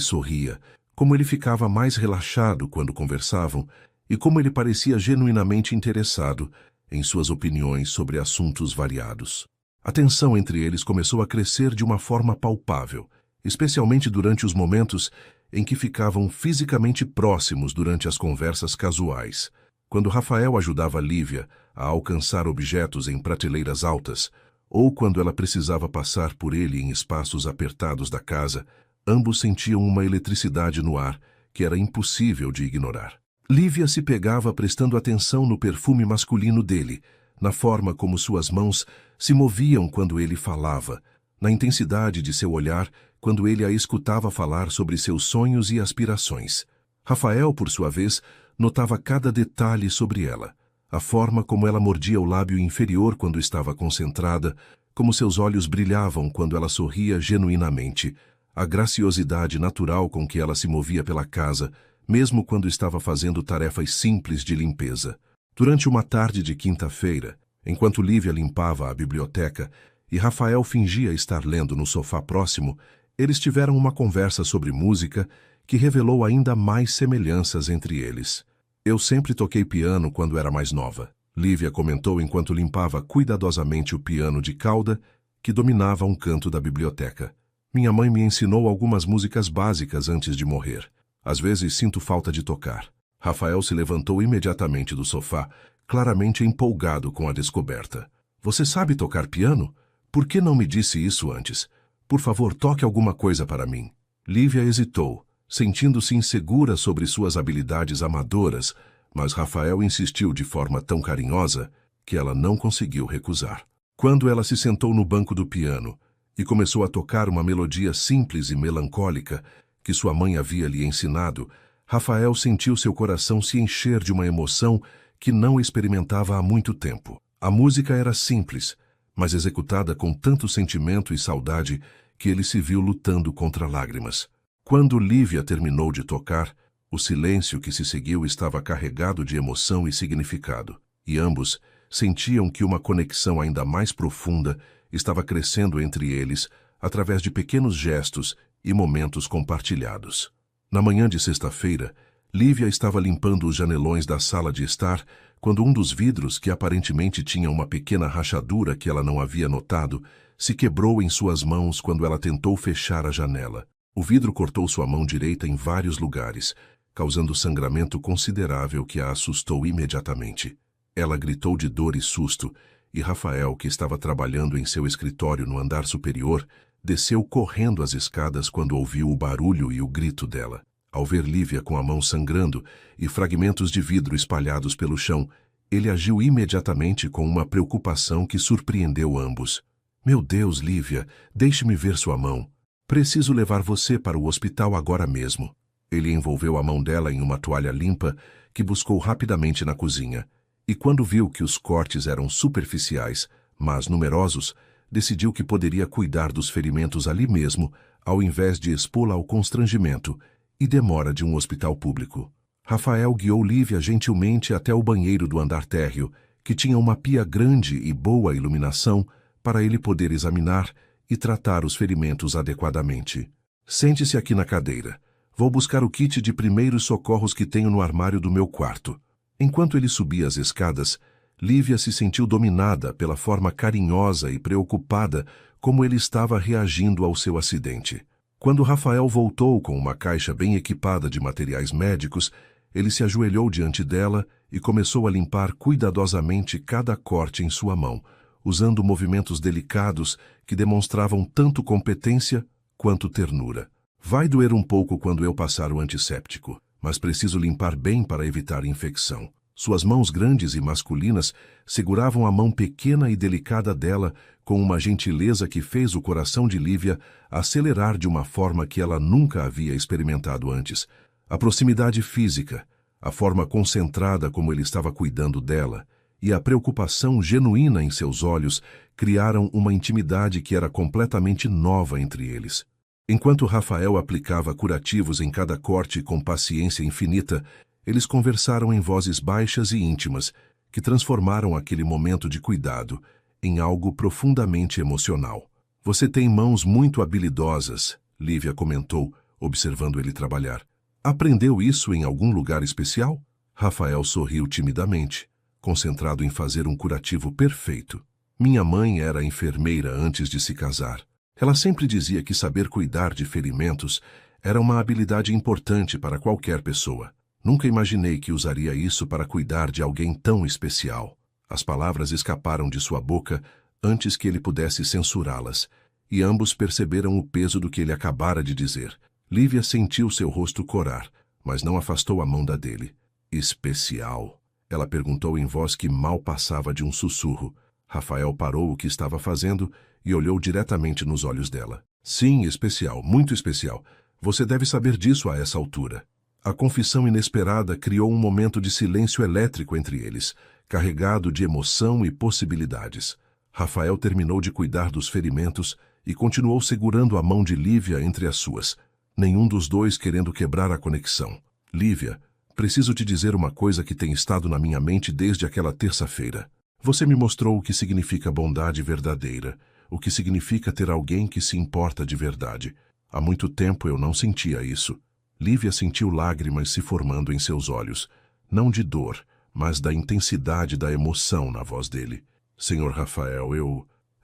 sorria, como ele ficava mais relaxado quando conversavam e como ele parecia genuinamente interessado em suas opiniões sobre assuntos variados. A tensão entre eles começou a crescer de uma forma palpável, especialmente durante os momentos em que ficavam fisicamente próximos durante as conversas casuais. Quando Rafael ajudava Lívia a alcançar objetos em prateleiras altas, ou quando ela precisava passar por ele em espaços apertados da casa, ambos sentiam uma eletricidade no ar que era impossível de ignorar. Lívia se pegava prestando atenção no perfume masculino dele, na forma como suas mãos se moviam quando ele falava, na intensidade de seu olhar quando ele a escutava falar sobre seus sonhos e aspirações. Rafael, por sua vez, notava cada detalhe sobre ela, a forma como ela mordia o lábio inferior quando estava concentrada, como seus olhos brilhavam quando ela sorria genuinamente, a graciosidade natural com que ela se movia pela casa, mesmo quando estava fazendo tarefas simples de limpeza. Durante uma tarde de quinta-feira, enquanto Lívia limpava a biblioteca e Rafael fingia estar lendo no sofá próximo, eles tiveram uma conversa sobre música que revelou ainda mais semelhanças entre eles. Eu sempre toquei piano quando era mais nova, Lívia comentou enquanto limpava cuidadosamente o piano de cauda que dominava um canto da biblioteca. Minha mãe me ensinou algumas músicas básicas antes de morrer. Às vezes sinto falta de tocar. Rafael se levantou imediatamente do sofá, claramente empolgado com a descoberta. Você sabe tocar piano? Por que não me disse isso antes? Por favor, toque alguma coisa para mim. Lívia hesitou, sentindo-se insegura sobre suas habilidades amadoras, mas Rafael insistiu de forma tão carinhosa que ela não conseguiu recusar. Quando ela se sentou no banco do piano e começou a tocar uma melodia simples e melancólica que sua mãe havia lhe ensinado, Rafael sentiu seu coração se encher de uma emoção que não experimentava há muito tempo. A música era simples, mas executada com tanto sentimento e saudade que ele se viu lutando contra lágrimas. Quando Lívia terminou de tocar, o silêncio que se seguiu estava carregado de emoção e significado, e ambos sentiam que uma conexão ainda mais profunda estava crescendo entre eles através de pequenos gestos e momentos compartilhados. Na manhã de sexta-feira, Lívia estava limpando os janelões da sala de estar quando um dos vidros, que aparentemente tinha uma pequena rachadura que ela não havia notado, se quebrou em suas mãos quando ela tentou fechar a janela. O vidro cortou sua mão direita em vários lugares, causando sangramento considerável que a assustou imediatamente. Ela gritou de dor e susto, e Rafael, que estava trabalhando em seu escritório no andar superior, desceu correndo as escadas quando ouviu o barulho e o grito dela. Ao ver Lívia com a mão sangrando e fragmentos de vidro espalhados pelo chão, ele agiu imediatamente com uma preocupação que surpreendeu ambos. Meu Deus, Lívia, deixe-me ver sua mão. Preciso levar você para o hospital agora mesmo. Ele envolveu a mão dela em uma toalha limpa que buscou rapidamente na cozinha, e quando viu que os cortes eram superficiais, mas numerosos, decidiu que poderia cuidar dos ferimentos ali mesmo, ao invés de expô-la ao constrangimento e demora de um hospital público. Rafael guiou Lívia gentilmente até o banheiro do andar térreo, que tinha uma pia grande e boa iluminação para ele poder examinar e tratar os ferimentos adequadamente. Sente-se aqui na cadeira. Vou buscar o kit de primeiros socorros que tenho no armário do meu quarto. Enquanto ele subia as escadas, Lívia se sentiu dominada pela forma carinhosa e preocupada como ele estava reagindo ao seu acidente. Quando Rafael voltou com uma caixa bem equipada de materiais médicos, ele se ajoelhou diante dela e começou a limpar cuidadosamente cada corte em sua mão, usando movimentos delicados que demonstravam tanto competência quanto ternura. Vai doer um pouco quando eu passar o antisséptico, mas preciso limpar bem para evitar infecção. Suas mãos grandes e masculinas seguravam a mão pequena e delicada dela com uma gentileza que fez o coração de Lívia acelerar de uma forma que ela nunca havia experimentado antes. A proximidade física, a forma concentrada como ele estava cuidando dela e a preocupação genuína em seus olhos criaram uma intimidade que era completamente nova entre eles. Enquanto Rafael aplicava curativos em cada corte com paciência infinita, Eles conversaram em vozes baixas e íntimas, que transformaram aquele momento de cuidado em algo profundamente emocional. Você tem mãos muito habilidosas, Lívia comentou, observando ele trabalhar. Aprendeu isso em algum lugar especial? Rafael sorriu timidamente, concentrado em fazer um curativo perfeito. Minha mãe era enfermeira antes de se casar. Ela sempre dizia que saber cuidar de ferimentos era uma habilidade importante para qualquer pessoa. Nunca imaginei que usaria isso para cuidar de alguém tão especial. As palavras escaparam de sua boca antes que ele pudesse censurá-las, e ambos perceberam o peso do que ele acabara de dizer. Lívia sentiu seu rosto corar, mas não afastou a mão da dele. Especial? Ela perguntou em voz que mal passava de um sussurro. Rafael parou o que estava fazendo e olhou diretamente nos olhos dela. Sim, especial, muito especial. Você deve saber disso a essa altura. A confissão inesperada criou um momento de silêncio elétrico entre eles, carregado de emoção e possibilidades. Rafael terminou de cuidar dos ferimentos e continuou segurando a mão de Lívia entre as suas, nenhum dos dois querendo quebrar a conexão. Lívia, preciso te dizer uma coisa que tem estado na minha mente desde aquela terça-feira. Você me mostrou o que significa bondade verdadeira, o que significa ter alguém que se importa de verdade. Há muito tempo eu não sentia isso. Lívia sentiu lágrimas se formando em seus olhos, não de dor, mas da intensidade da emoção na voz dele. Senhor Rafael,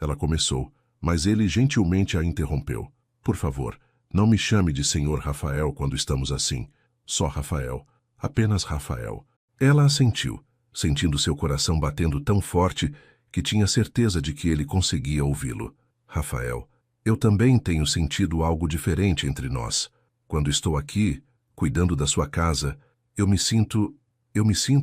Ela começou, mas ele gentilmente a interrompeu. Por favor, não me chame de Senhor Rafael quando estamos assim. Só Rafael. Apenas Rafael. Ela assentiu, sentindo seu coração batendo tão forte que tinha certeza de que ele conseguia ouvi-lo. Rafael, eu também tenho sentido algo diferente entre nós. Quando estou aqui, cuidando da sua casa, eu me sinto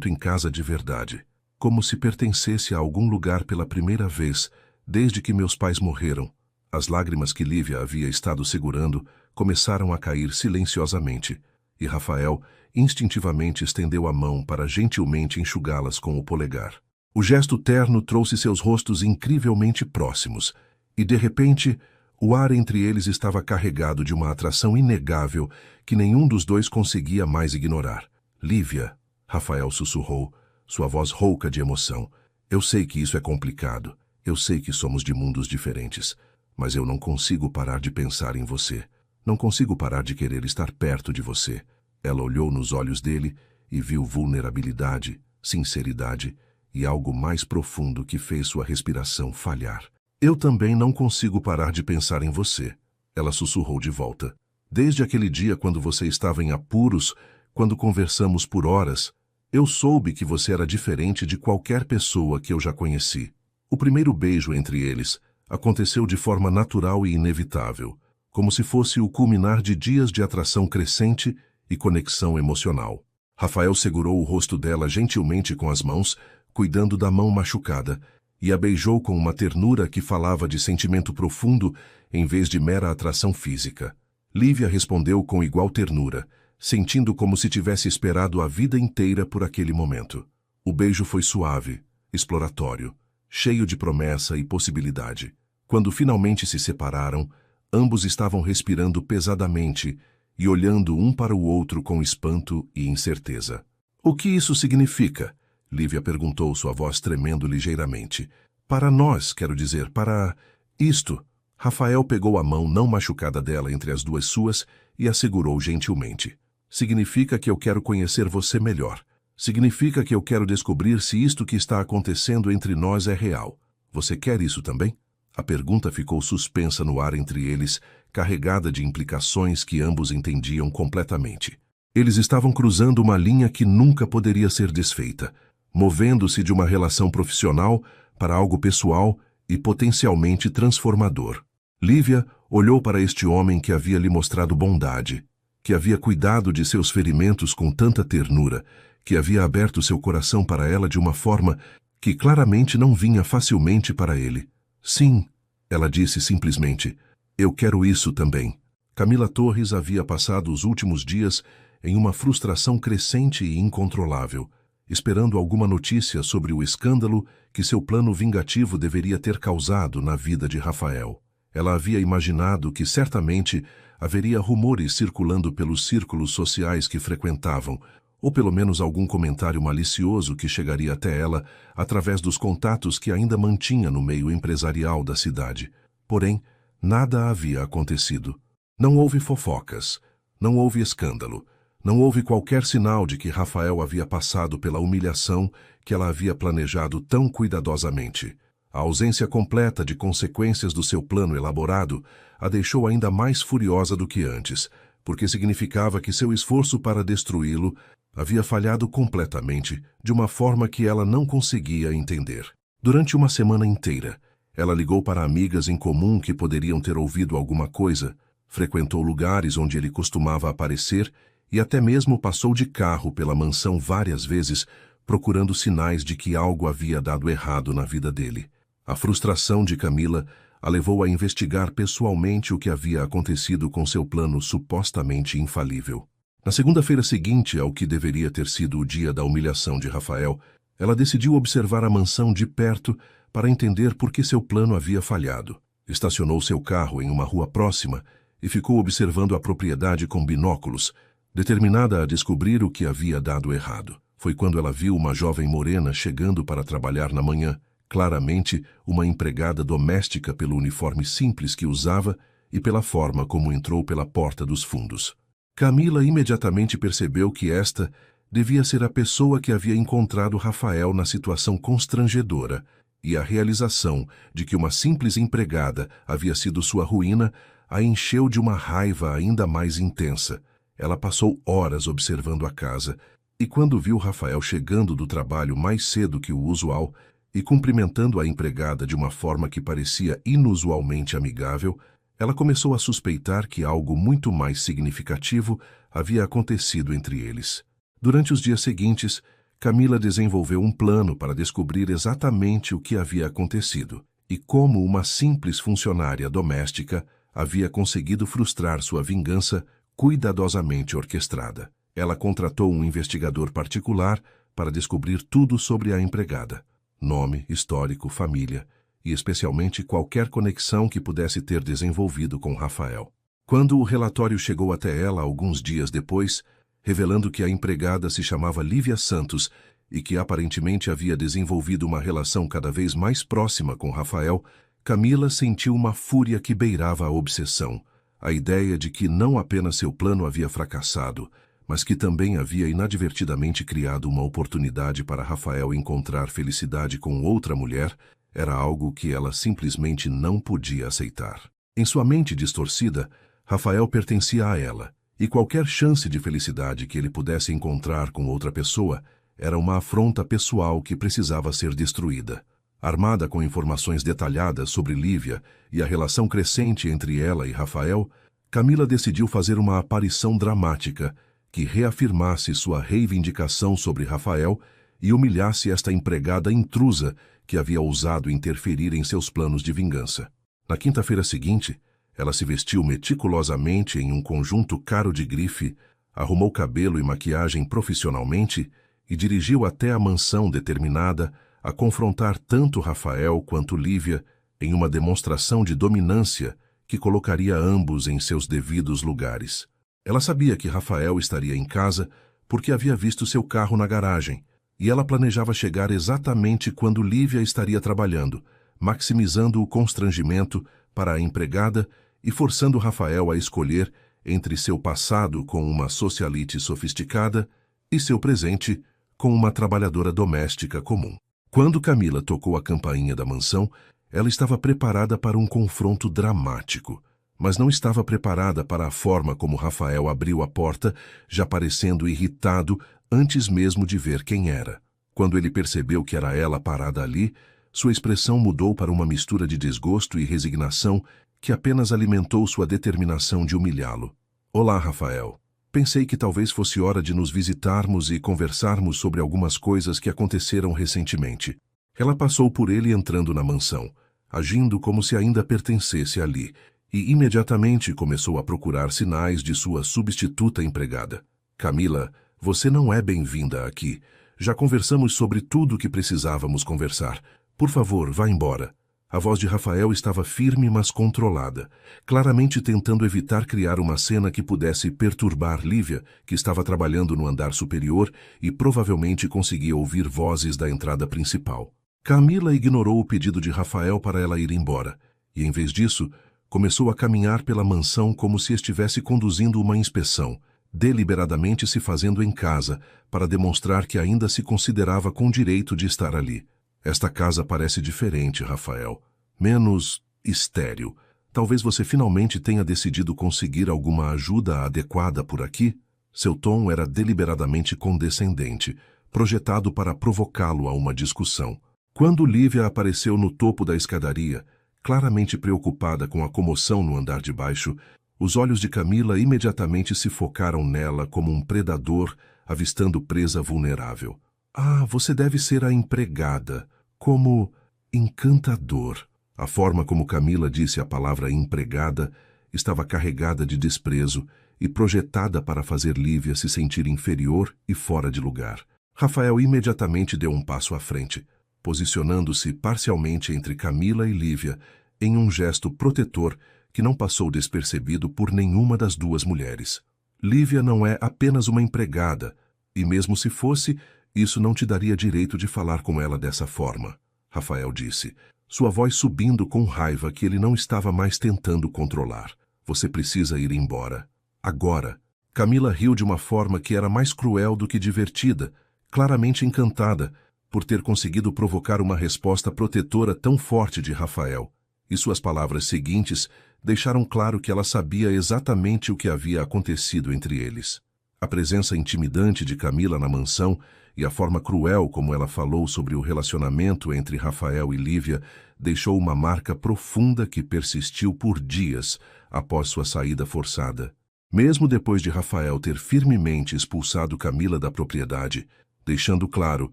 em casa de verdade, como se pertencesse a algum lugar pela primeira vez, desde que meus pais morreram. As lágrimas que Lívia havia estado segurando começaram a cair silenciosamente, e Rafael instintivamente estendeu a mão para gentilmente enxugá-las com o polegar. O gesto terno trouxe seus rostos incrivelmente próximos, e de repente, o ar entre eles estava carregado de uma atração inegável que nenhum dos dois conseguia mais ignorar. Lívia, Rafael sussurrou, sua voz rouca de emoção. Eu sei que isso é complicado. Eu sei que somos de mundos diferentes. Mas eu não consigo parar de pensar em você. Não consigo parar de querer estar perto de você. Ela olhou nos olhos dele e viu vulnerabilidade, sinceridade e algo mais profundo que fez sua respiração falhar. Eu também não consigo parar de pensar em você, ela sussurrou de volta. Desde aquele dia quando você estava em apuros, quando conversamos por horas, eu soube que você era diferente de qualquer pessoa que eu já conheci. O primeiro beijo entre eles aconteceu de forma natural e inevitável, como se fosse o culminar de dias de atração crescente e conexão emocional. Rafael segurou o rosto dela gentilmente com as mãos, cuidando da mão machucada, e a beijou com uma ternura que falava de sentimento profundo em vez de mera atração física. Lívia respondeu com igual ternura, sentindo como se tivesse esperado a vida inteira por aquele momento. O beijo foi suave, exploratório, cheio de promessa e possibilidade. Quando finalmente se separaram, ambos estavam respirando pesadamente e olhando um para o outro com espanto e incerteza. O que isso significa? Lívia perguntou, sua voz tremendo ligeiramente. Para nós, quero dizer, para isto. Rafael pegou a mão não machucada dela entre as duas suas e a segurou gentilmente. Significa que eu quero conhecer você melhor. Significa que eu quero descobrir se isto que está acontecendo entre nós é real. Você quer isso também? A pergunta ficou suspensa no ar entre eles, carregada de implicações que ambos entendiam completamente. Eles estavam cruzando uma linha que nunca poderia ser desfeita, movendo-se de uma relação profissional para algo pessoal e potencialmente transformador. Lívia olhou para este homem que havia lhe mostrado bondade, que havia cuidado de seus ferimentos com tanta ternura, que havia aberto seu coração para ela de uma forma que claramente não vinha facilmente para ele. Sim, ela disse simplesmente, eu quero isso também. Camila Torres havia passado os últimos dias em uma frustração crescente e incontrolável, esperando alguma notícia sobre o escândalo que seu plano vingativo deveria ter causado na vida de Rafael. Ela havia imaginado que certamente haveria rumores circulando pelos círculos sociais que frequentavam, ou pelo menos algum comentário malicioso que chegaria até ela através dos contatos que ainda mantinha no meio empresarial da cidade. Porém, nada havia acontecido. Não houve fofocas, não houve escândalo, não houve qualquer sinal de que Rafael havia passado pela humilhação que ela havia planejado tão cuidadosamente. A ausência completa de consequências do seu plano elaborado a deixou ainda mais furiosa do que antes, porque significava que seu esforço para destruí-lo havia falhado completamente, de uma forma que ela não conseguia entender. Durante uma semana inteira, ela ligou para amigas em comum que poderiam ter ouvido alguma coisa, frequentou lugares onde ele costumava aparecer e até mesmo passou de carro pela mansão várias vezes, procurando sinais de que algo havia dado errado na vida dele. A frustração de Camila a levou a investigar pessoalmente o que havia acontecido com seu plano supostamente infalível. Na segunda-feira seguinte ao que deveria ter sido o dia da humilhação de Rafael, ela decidiu observar a mansão de perto para entender por que seu plano havia falhado. Estacionou seu carro em uma rua próxima e ficou observando a propriedade com binóculos, determinada a descobrir o que havia dado errado. Foi quando ela viu uma jovem morena chegando para trabalhar na manhã, claramente uma empregada doméstica pelo uniforme simples que usava e pela forma como entrou pela porta dos fundos. Camila imediatamente percebeu que esta devia ser a pessoa que havia encontrado Rafael na situação constrangedora, e a realização de que uma simples empregada havia sido sua ruína a encheu de uma raiva ainda mais intensa. Ela passou horas observando a casa, e quando viu Rafael chegando do trabalho mais cedo que o usual e cumprimentando a empregada de uma forma que parecia inusualmente amigável, ela começou a suspeitar que algo muito mais significativo havia acontecido entre eles. Durante os dias seguintes, Camila desenvolveu um plano para descobrir exatamente o que havia acontecido e como uma simples funcionária doméstica havia conseguido frustrar sua vingança cuidadosamente orquestrada. Ela contratou um investigador particular para descobrir tudo sobre a empregada: nome, histórico, família e especialmente qualquer conexão que pudesse ter desenvolvido com Rafael. Quando o relatório chegou até ela alguns dias depois, revelando que a empregada se chamava Lívia Santos e que aparentemente havia desenvolvido uma relação cada vez mais próxima com Rafael, Camila sentiu uma fúria que beirava a obsessão, a ideia de que não apenas seu plano havia fracassado, mas que também havia inadvertidamente criado uma oportunidade para Rafael encontrar felicidade com outra mulher, era algo que ela simplesmente não podia aceitar. Em sua mente distorcida, Rafael pertencia a ela, e qualquer chance de felicidade que ele pudesse encontrar com outra pessoa era uma afronta pessoal que precisava ser destruída. Armada com informações detalhadas sobre Lívia e a relação crescente entre ela e Rafael, Camila decidiu fazer uma aparição dramática que reafirmasse sua reivindicação sobre Rafael e humilhasse esta empregada intrusa que havia ousado interferir em seus planos de vingança. Na quinta-feira seguinte, ela se vestiu meticulosamente em um conjunto caro de grife, arrumou cabelo e maquiagem profissionalmente e dirigiu até a mansão determinada a confrontar tanto Rafael quanto Lívia em uma demonstração de dominância que colocaria ambos em seus devidos lugares. Ela sabia que Rafael estaria em casa porque havia visto seu carro na garagem, e ela planejava chegar exatamente quando Lívia estaria trabalhando, maximizando o constrangimento para a empregada e forçando Rafael a escolher entre seu passado com uma socialite sofisticada e seu presente com uma trabalhadora doméstica comum. Quando Camila tocou a campainha da mansão, ela estava preparada para um confronto dramático, mas não estava preparada para a forma como Rafael abriu a porta, já parecendo irritado antes mesmo de ver quem era. Quando ele percebeu que era ela parada ali, sua expressão mudou para uma mistura de desgosto e resignação que apenas alimentou sua determinação de humilhá-lo. Olá, Rafael. Pensei que talvez fosse hora de nos visitarmos e conversarmos sobre algumas coisas que aconteceram recentemente. Ela passou por ele entrando na mansão, agindo como se ainda pertencesse ali, e imediatamente começou a procurar sinais de sua substituta empregada. Camila, você não é bem-vinda aqui. Já conversamos sobre tudo o que precisávamos conversar. Por favor, vá embora. A voz de Rafael estava firme, mas controlada, claramente tentando evitar criar uma cena que pudesse perturbar Lívia, que estava trabalhando no andar superior e provavelmente conseguia ouvir vozes da entrada principal. Camila ignorou o pedido de Rafael para ela ir embora, e em vez disso, começou a caminhar pela mansão como se estivesse conduzindo uma inspeção, deliberadamente se fazendo em casa, para demonstrar que ainda se considerava com direito de estar ali. Esta casa parece diferente, Rafael. Menos estéril. Talvez você finalmente tenha decidido conseguir alguma ajuda adequada por aqui? Seu tom era deliberadamente condescendente, projetado para provocá-lo a uma discussão. Quando Lívia apareceu no topo da escadaria, claramente preocupada com a comoção no andar de baixo, os olhos de Camila imediatamente se focaram nela como um predador avistando presa vulnerável. Ah, você deve ser a empregada. Como encantador. A forma como Camila disse a palavra empregada estava carregada de desprezo e projetada para fazer Lívia se sentir inferior e fora de lugar. Rafael imediatamente deu um passo à frente, posicionando-se parcialmente entre Camila e Lívia em um gesto protetor que não passou despercebido por nenhuma das duas mulheres. Lívia não é apenas uma empregada, e mesmo se fosse, isso não te daria direito de falar com ela dessa forma, Rafael disse, sua voz subindo com raiva que ele não estava mais tentando controlar. Você precisa ir embora. Agora. Camila riu de uma forma que era mais cruel do que divertida, claramente encantada por ter conseguido provocar uma resposta protetora tão forte de Rafael, e suas palavras seguintes deixaram claro que ela sabia exatamente o que havia acontecido entre eles. A presença intimidante de Camila na mansão e a forma cruel como ela falou sobre o relacionamento entre Rafael e Lívia deixou uma marca profunda que persistiu por dias após sua saída forçada. Mesmo depois de Rafael ter firmemente expulsado Camila da propriedade, deixando claro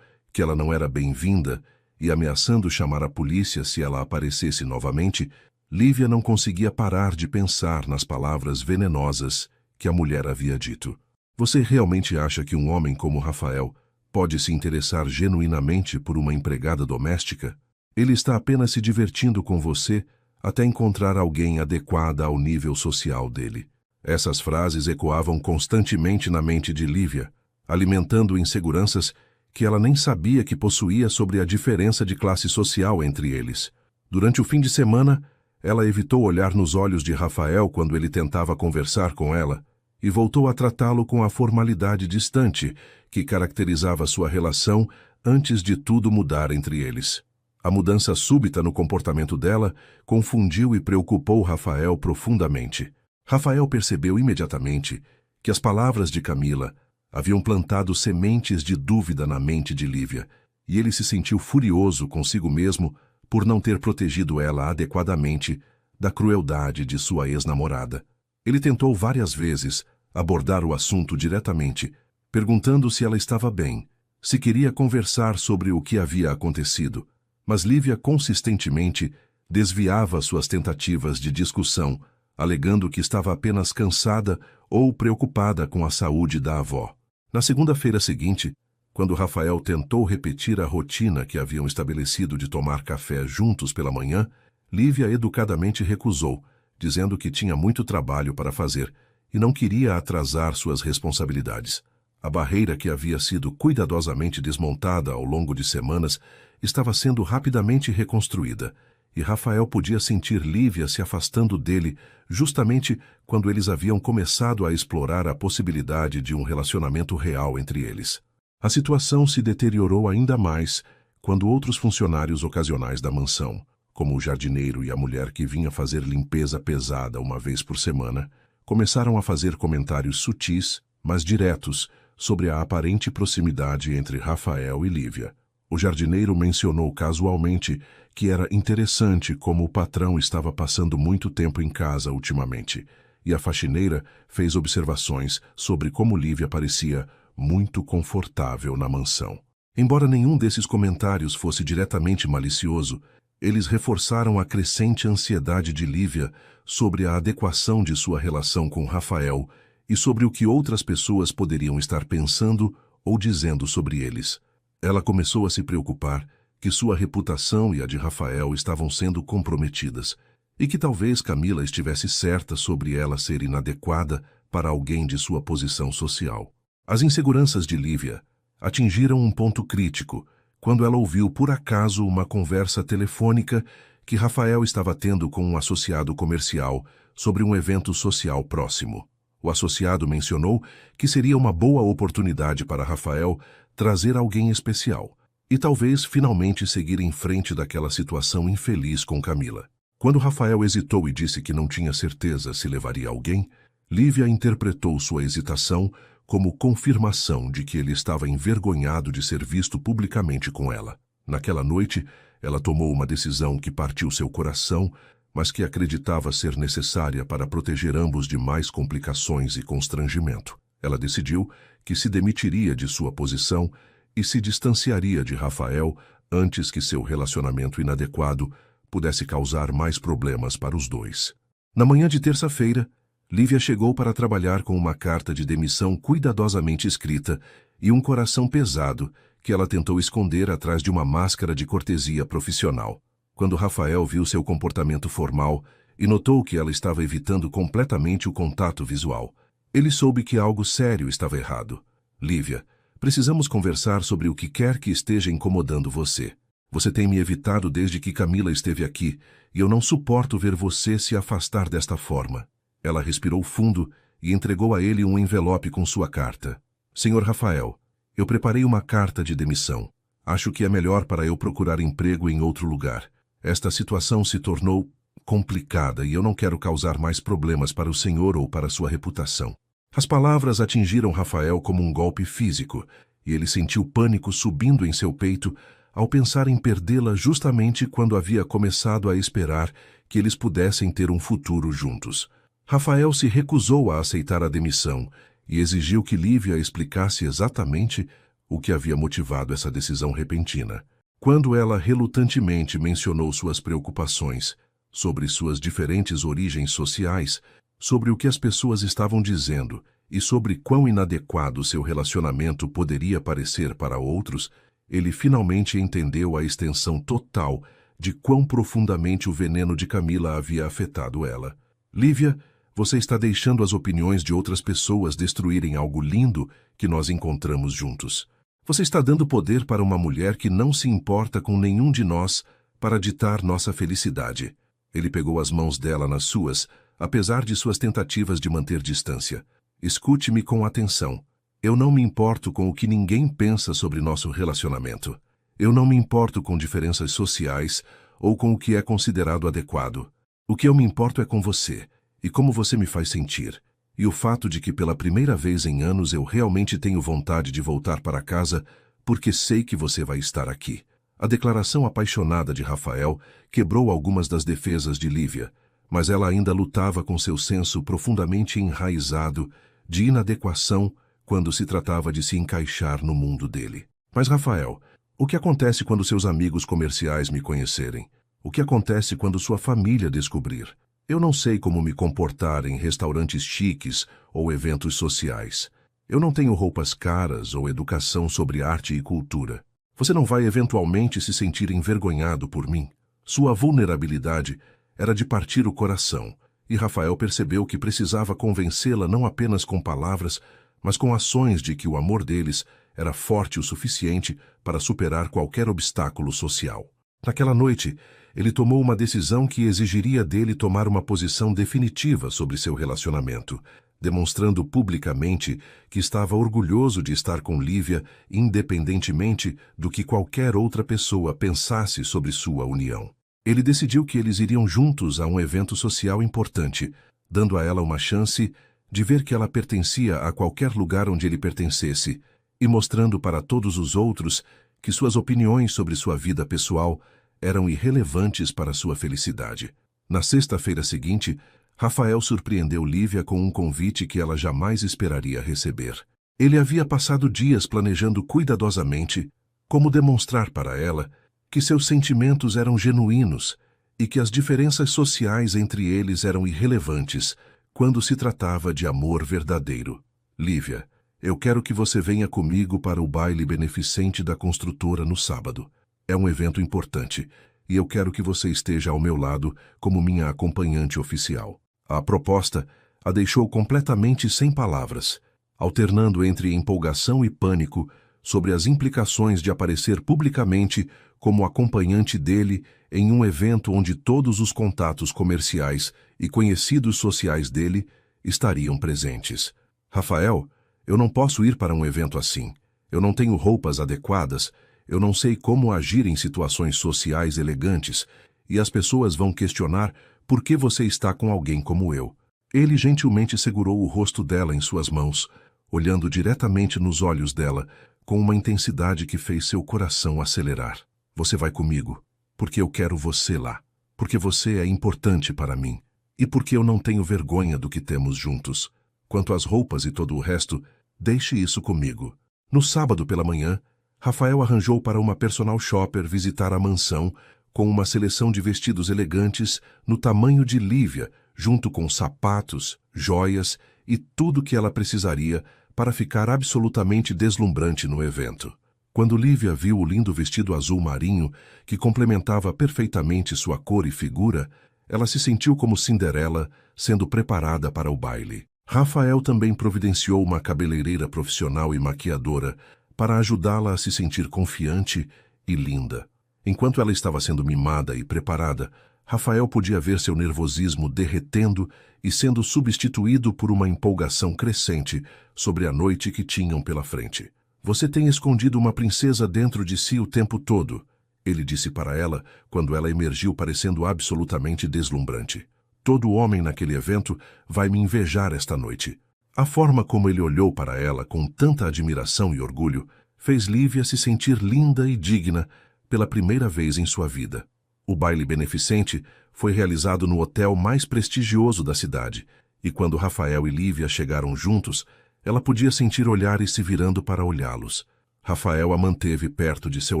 que ela não era bem-vinda e ameaçando chamar a polícia se ela aparecesse novamente, Lívia não conseguia parar de pensar nas palavras venenosas que a mulher havia dito. Você realmente acha que um homem como Rafael pode se interessar genuinamente por uma empregada doméstica? Ele está apenas se divertindo com você até encontrar alguém adequada ao nível social dele. Essas frases ecoavam constantemente na mente de Lívia, alimentando inseguranças que ela nem sabia que possuía sobre a diferença de classe social entre eles. Durante o fim de semana, ela evitou olhar nos olhos de Rafael quando ele tentava conversar com ela, e voltou a tratá-lo com a formalidade distante que caracterizava sua relação antes de tudo mudar entre eles. A mudança súbita no comportamento dela confundiu e preocupou Rafael profundamente. Rafael percebeu imediatamente que as palavras de Camila haviam plantado sementes de dúvida na mente de Lívia, e ele se sentiu furioso consigo mesmo por não ter protegido ela adequadamente da crueldade de sua ex-namorada. Ele tentou várias vezes abordar o assunto diretamente, perguntando se ela estava bem, se queria conversar sobre o que havia acontecido, mas Lívia consistentemente desviava suas tentativas de discussão, alegando que estava apenas cansada ou preocupada com a saúde da avó. Na segunda-feira seguinte, quando Rafael tentou repetir a rotina que haviam estabelecido de tomar café juntos pela manhã, Lívia educadamente recusou, dizendo que tinha muito trabalho para fazer e não queria atrasar suas responsabilidades. A barreira que havia sido cuidadosamente desmontada ao longo de semanas estava sendo rapidamente reconstruída, e Rafael podia sentir Lívia se afastando dele justamente quando eles haviam começado a explorar a possibilidade de um relacionamento real entre eles. A situação se deteriorou ainda mais quando outros funcionários ocasionais da mansão, como o jardineiro e a mulher que vinha fazer limpeza pesada uma vez por semana, começaram a fazer comentários sutis, mas diretos, sobre a aparente proximidade entre Rafael e Lívia. O jardineiro mencionou casualmente que era interessante como o patrão estava passando muito tempo em casa ultimamente, e a faxineira fez observações sobre como Lívia parecia muito confortável na mansão. Embora nenhum desses comentários fosse diretamente malicioso, eles reforçaram a crescente ansiedade de Lívia sobre a adequação de sua relação com Rafael e sobre o que outras pessoas poderiam estar pensando ou dizendo sobre eles. Ela começou a se preocupar que sua reputação e a de Rafael estavam sendo comprometidas e que talvez Camila estivesse certa sobre ela ser inadequada para alguém de sua posição social. As inseguranças de Lívia atingiram um ponto crítico quando ela ouviu por acaso uma conversa telefônica que Rafael estava tendo com um associado comercial sobre um evento social próximo. O associado mencionou que seria uma boa oportunidade para Rafael trazer alguém especial e talvez finalmente seguir em frente daquela situação infeliz com Camila. Quando Rafael hesitou e disse que não tinha certeza se levaria alguém, Lívia interpretou sua hesitação como confirmação de que ele estava envergonhado de ser visto publicamente com ela. Naquela noite, ela tomou uma decisão que partiu seu coração, mas que acreditava ser necessária para proteger ambos de mais complicações e constrangimento. Ela decidiu que se demitiria de sua posição e se distanciaria de Rafael antes que seu relacionamento inadequado pudesse causar mais problemas para os dois. Na manhã de terça-feira, Lívia chegou para trabalhar com uma carta de demissão cuidadosamente escrita e um coração pesado que ela tentou esconder atrás de uma máscara de cortesia profissional. Quando Rafael viu seu comportamento formal e notou que ela estava evitando completamente o contato visual, ele soube que algo sério estava errado. Lívia, precisamos conversar sobre o que quer que esteja incomodando você. Você tem me evitado desde que Camila esteve aqui e eu não suporto ver você se afastar desta forma. Ela respirou fundo e entregou a ele um envelope com sua carta. Senhor Rafael, eu preparei uma carta de demissão. Acho que é melhor para eu procurar emprego em outro lugar. Esta situação se tornou complicada e eu não quero causar mais problemas para o senhor ou para sua reputação. As palavras atingiram Rafael como um golpe físico e ele sentiu pânico subindo em seu peito ao pensar em perdê-la justamente quando havia começado a esperar que eles pudessem ter um futuro juntos. Rafael se recusou a aceitar a demissão e exigiu que Lívia explicasse exatamente o que havia motivado essa decisão repentina. Quando ela relutantemente mencionou suas preocupações sobre suas diferentes origens sociais, sobre o que as pessoas estavam dizendo e sobre quão inadequado seu relacionamento poderia parecer para outros, ele finalmente entendeu a extensão total de quão profundamente o veneno de Camila havia afetado ela. Lívia, você está deixando as opiniões de outras pessoas destruírem algo lindo que nós encontramos juntos. Você está dando poder para uma mulher que não se importa com nenhum de nós para ditar nossa felicidade. Ele pegou as mãos dela nas suas, apesar de suas tentativas de manter distância. Escute-me com atenção. Eu não me importo com o que ninguém pensa sobre nosso relacionamento. Eu não me importo com diferenças sociais ou com o que é considerado adequado. O que eu me importo é com você e como você me faz sentir. E o fato de que pela primeira vez em anos eu realmente tenho vontade de voltar para casa porque sei que você vai estar aqui. A declaração apaixonada de Rafael quebrou algumas das defesas de Lívia, mas ela ainda lutava com seu senso profundamente enraizado de inadequação quando se tratava de se encaixar no mundo dele. Mas Rafael, o que acontece quando seus amigos comerciais me conhecerem? O que acontece quando sua família descobrir? Eu não sei como me comportar em restaurantes chiques ou eventos sociais. Eu não tenho roupas caras ou educação sobre arte e cultura. Você não vai eventualmente se sentir envergonhado por mim? Sua vulnerabilidade era de partir o coração, e Rafael percebeu que precisava convencê-la não apenas com palavras, mas com ações de que o amor deles era forte o suficiente para superar qualquer obstáculo social. Naquela noite, ele tomou uma decisão que exigiria dele tomar uma posição definitiva sobre seu relacionamento, demonstrando publicamente que estava orgulhoso de estar com Lívia, independentemente do que qualquer outra pessoa pensasse sobre sua união. Ele decidiu que eles iriam juntos a um evento social importante, dando a ela uma chance de ver que ela pertencia a qualquer lugar onde ele pertencesse, e mostrando para todos os outros que suas opiniões sobre sua vida pessoal eram irrelevantes para sua felicidade. Na sexta-feira seguinte, Rafael surpreendeu Lívia com um convite que ela jamais esperaria receber. Ele havia passado dias planejando cuidadosamente como demonstrar para ela que seus sentimentos eram genuínos e que as diferenças sociais entre eles eram irrelevantes quando se tratava de amor verdadeiro. Lívia, eu quero que você venha comigo para o baile beneficente da construtora no sábado. É um evento importante, e eu quero que você esteja ao meu lado como minha acompanhante oficial. A proposta a deixou completamente sem palavras, alternando entre empolgação e pânico sobre as implicações de aparecer publicamente como acompanhante dele em um evento onde todos os contatos comerciais e conhecidos sociais dele estariam presentes. Rafael, eu não posso ir para um evento assim. Eu não tenho roupas adequadas, eu não sei como agir em situações sociais elegantes, e as pessoas vão questionar por que você está com alguém como eu. Ele gentilmente segurou o rosto dela em suas mãos, olhando diretamente nos olhos dela, com uma intensidade que fez seu coração acelerar. Você vai comigo, porque eu quero você lá, porque você é importante para mim, e porque eu não tenho vergonha do que temos juntos. Quanto às roupas e todo o resto, deixe isso comigo. No sábado pela manhã, Rafael arranjou para uma personal shopper visitar a mansão com uma seleção de vestidos elegantes no tamanho de Lívia, junto com sapatos, joias e tudo que ela precisaria para ficar absolutamente deslumbrante no evento. Quando Lívia viu o lindo vestido azul marinho, que complementava perfeitamente sua cor e figura, ela se sentiu como Cinderela sendo preparada para o baile. Rafael também providenciou uma cabeleireira profissional e maquiadora para ajudá-la a se sentir confiante e linda. Enquanto ela estava sendo mimada e preparada, Rafael podia ver seu nervosismo derretendo e sendo substituído por uma empolgação crescente sobre a noite que tinham pela frente. Você tem escondido uma princesa dentro de si o tempo todo, ele disse para ela quando ela emergiu parecendo absolutamente deslumbrante. Todo homem naquele evento vai me invejar esta noite. A forma como ele olhou para ela com tanta admiração e orgulho fez Lívia se sentir linda e digna pela primeira vez em sua vida. O baile beneficente foi realizado no hotel mais prestigioso da cidade, e quando Rafael e Lívia chegaram juntos, ela podia sentir olhares se virando para olhá-los. Rafael a manteve perto de seu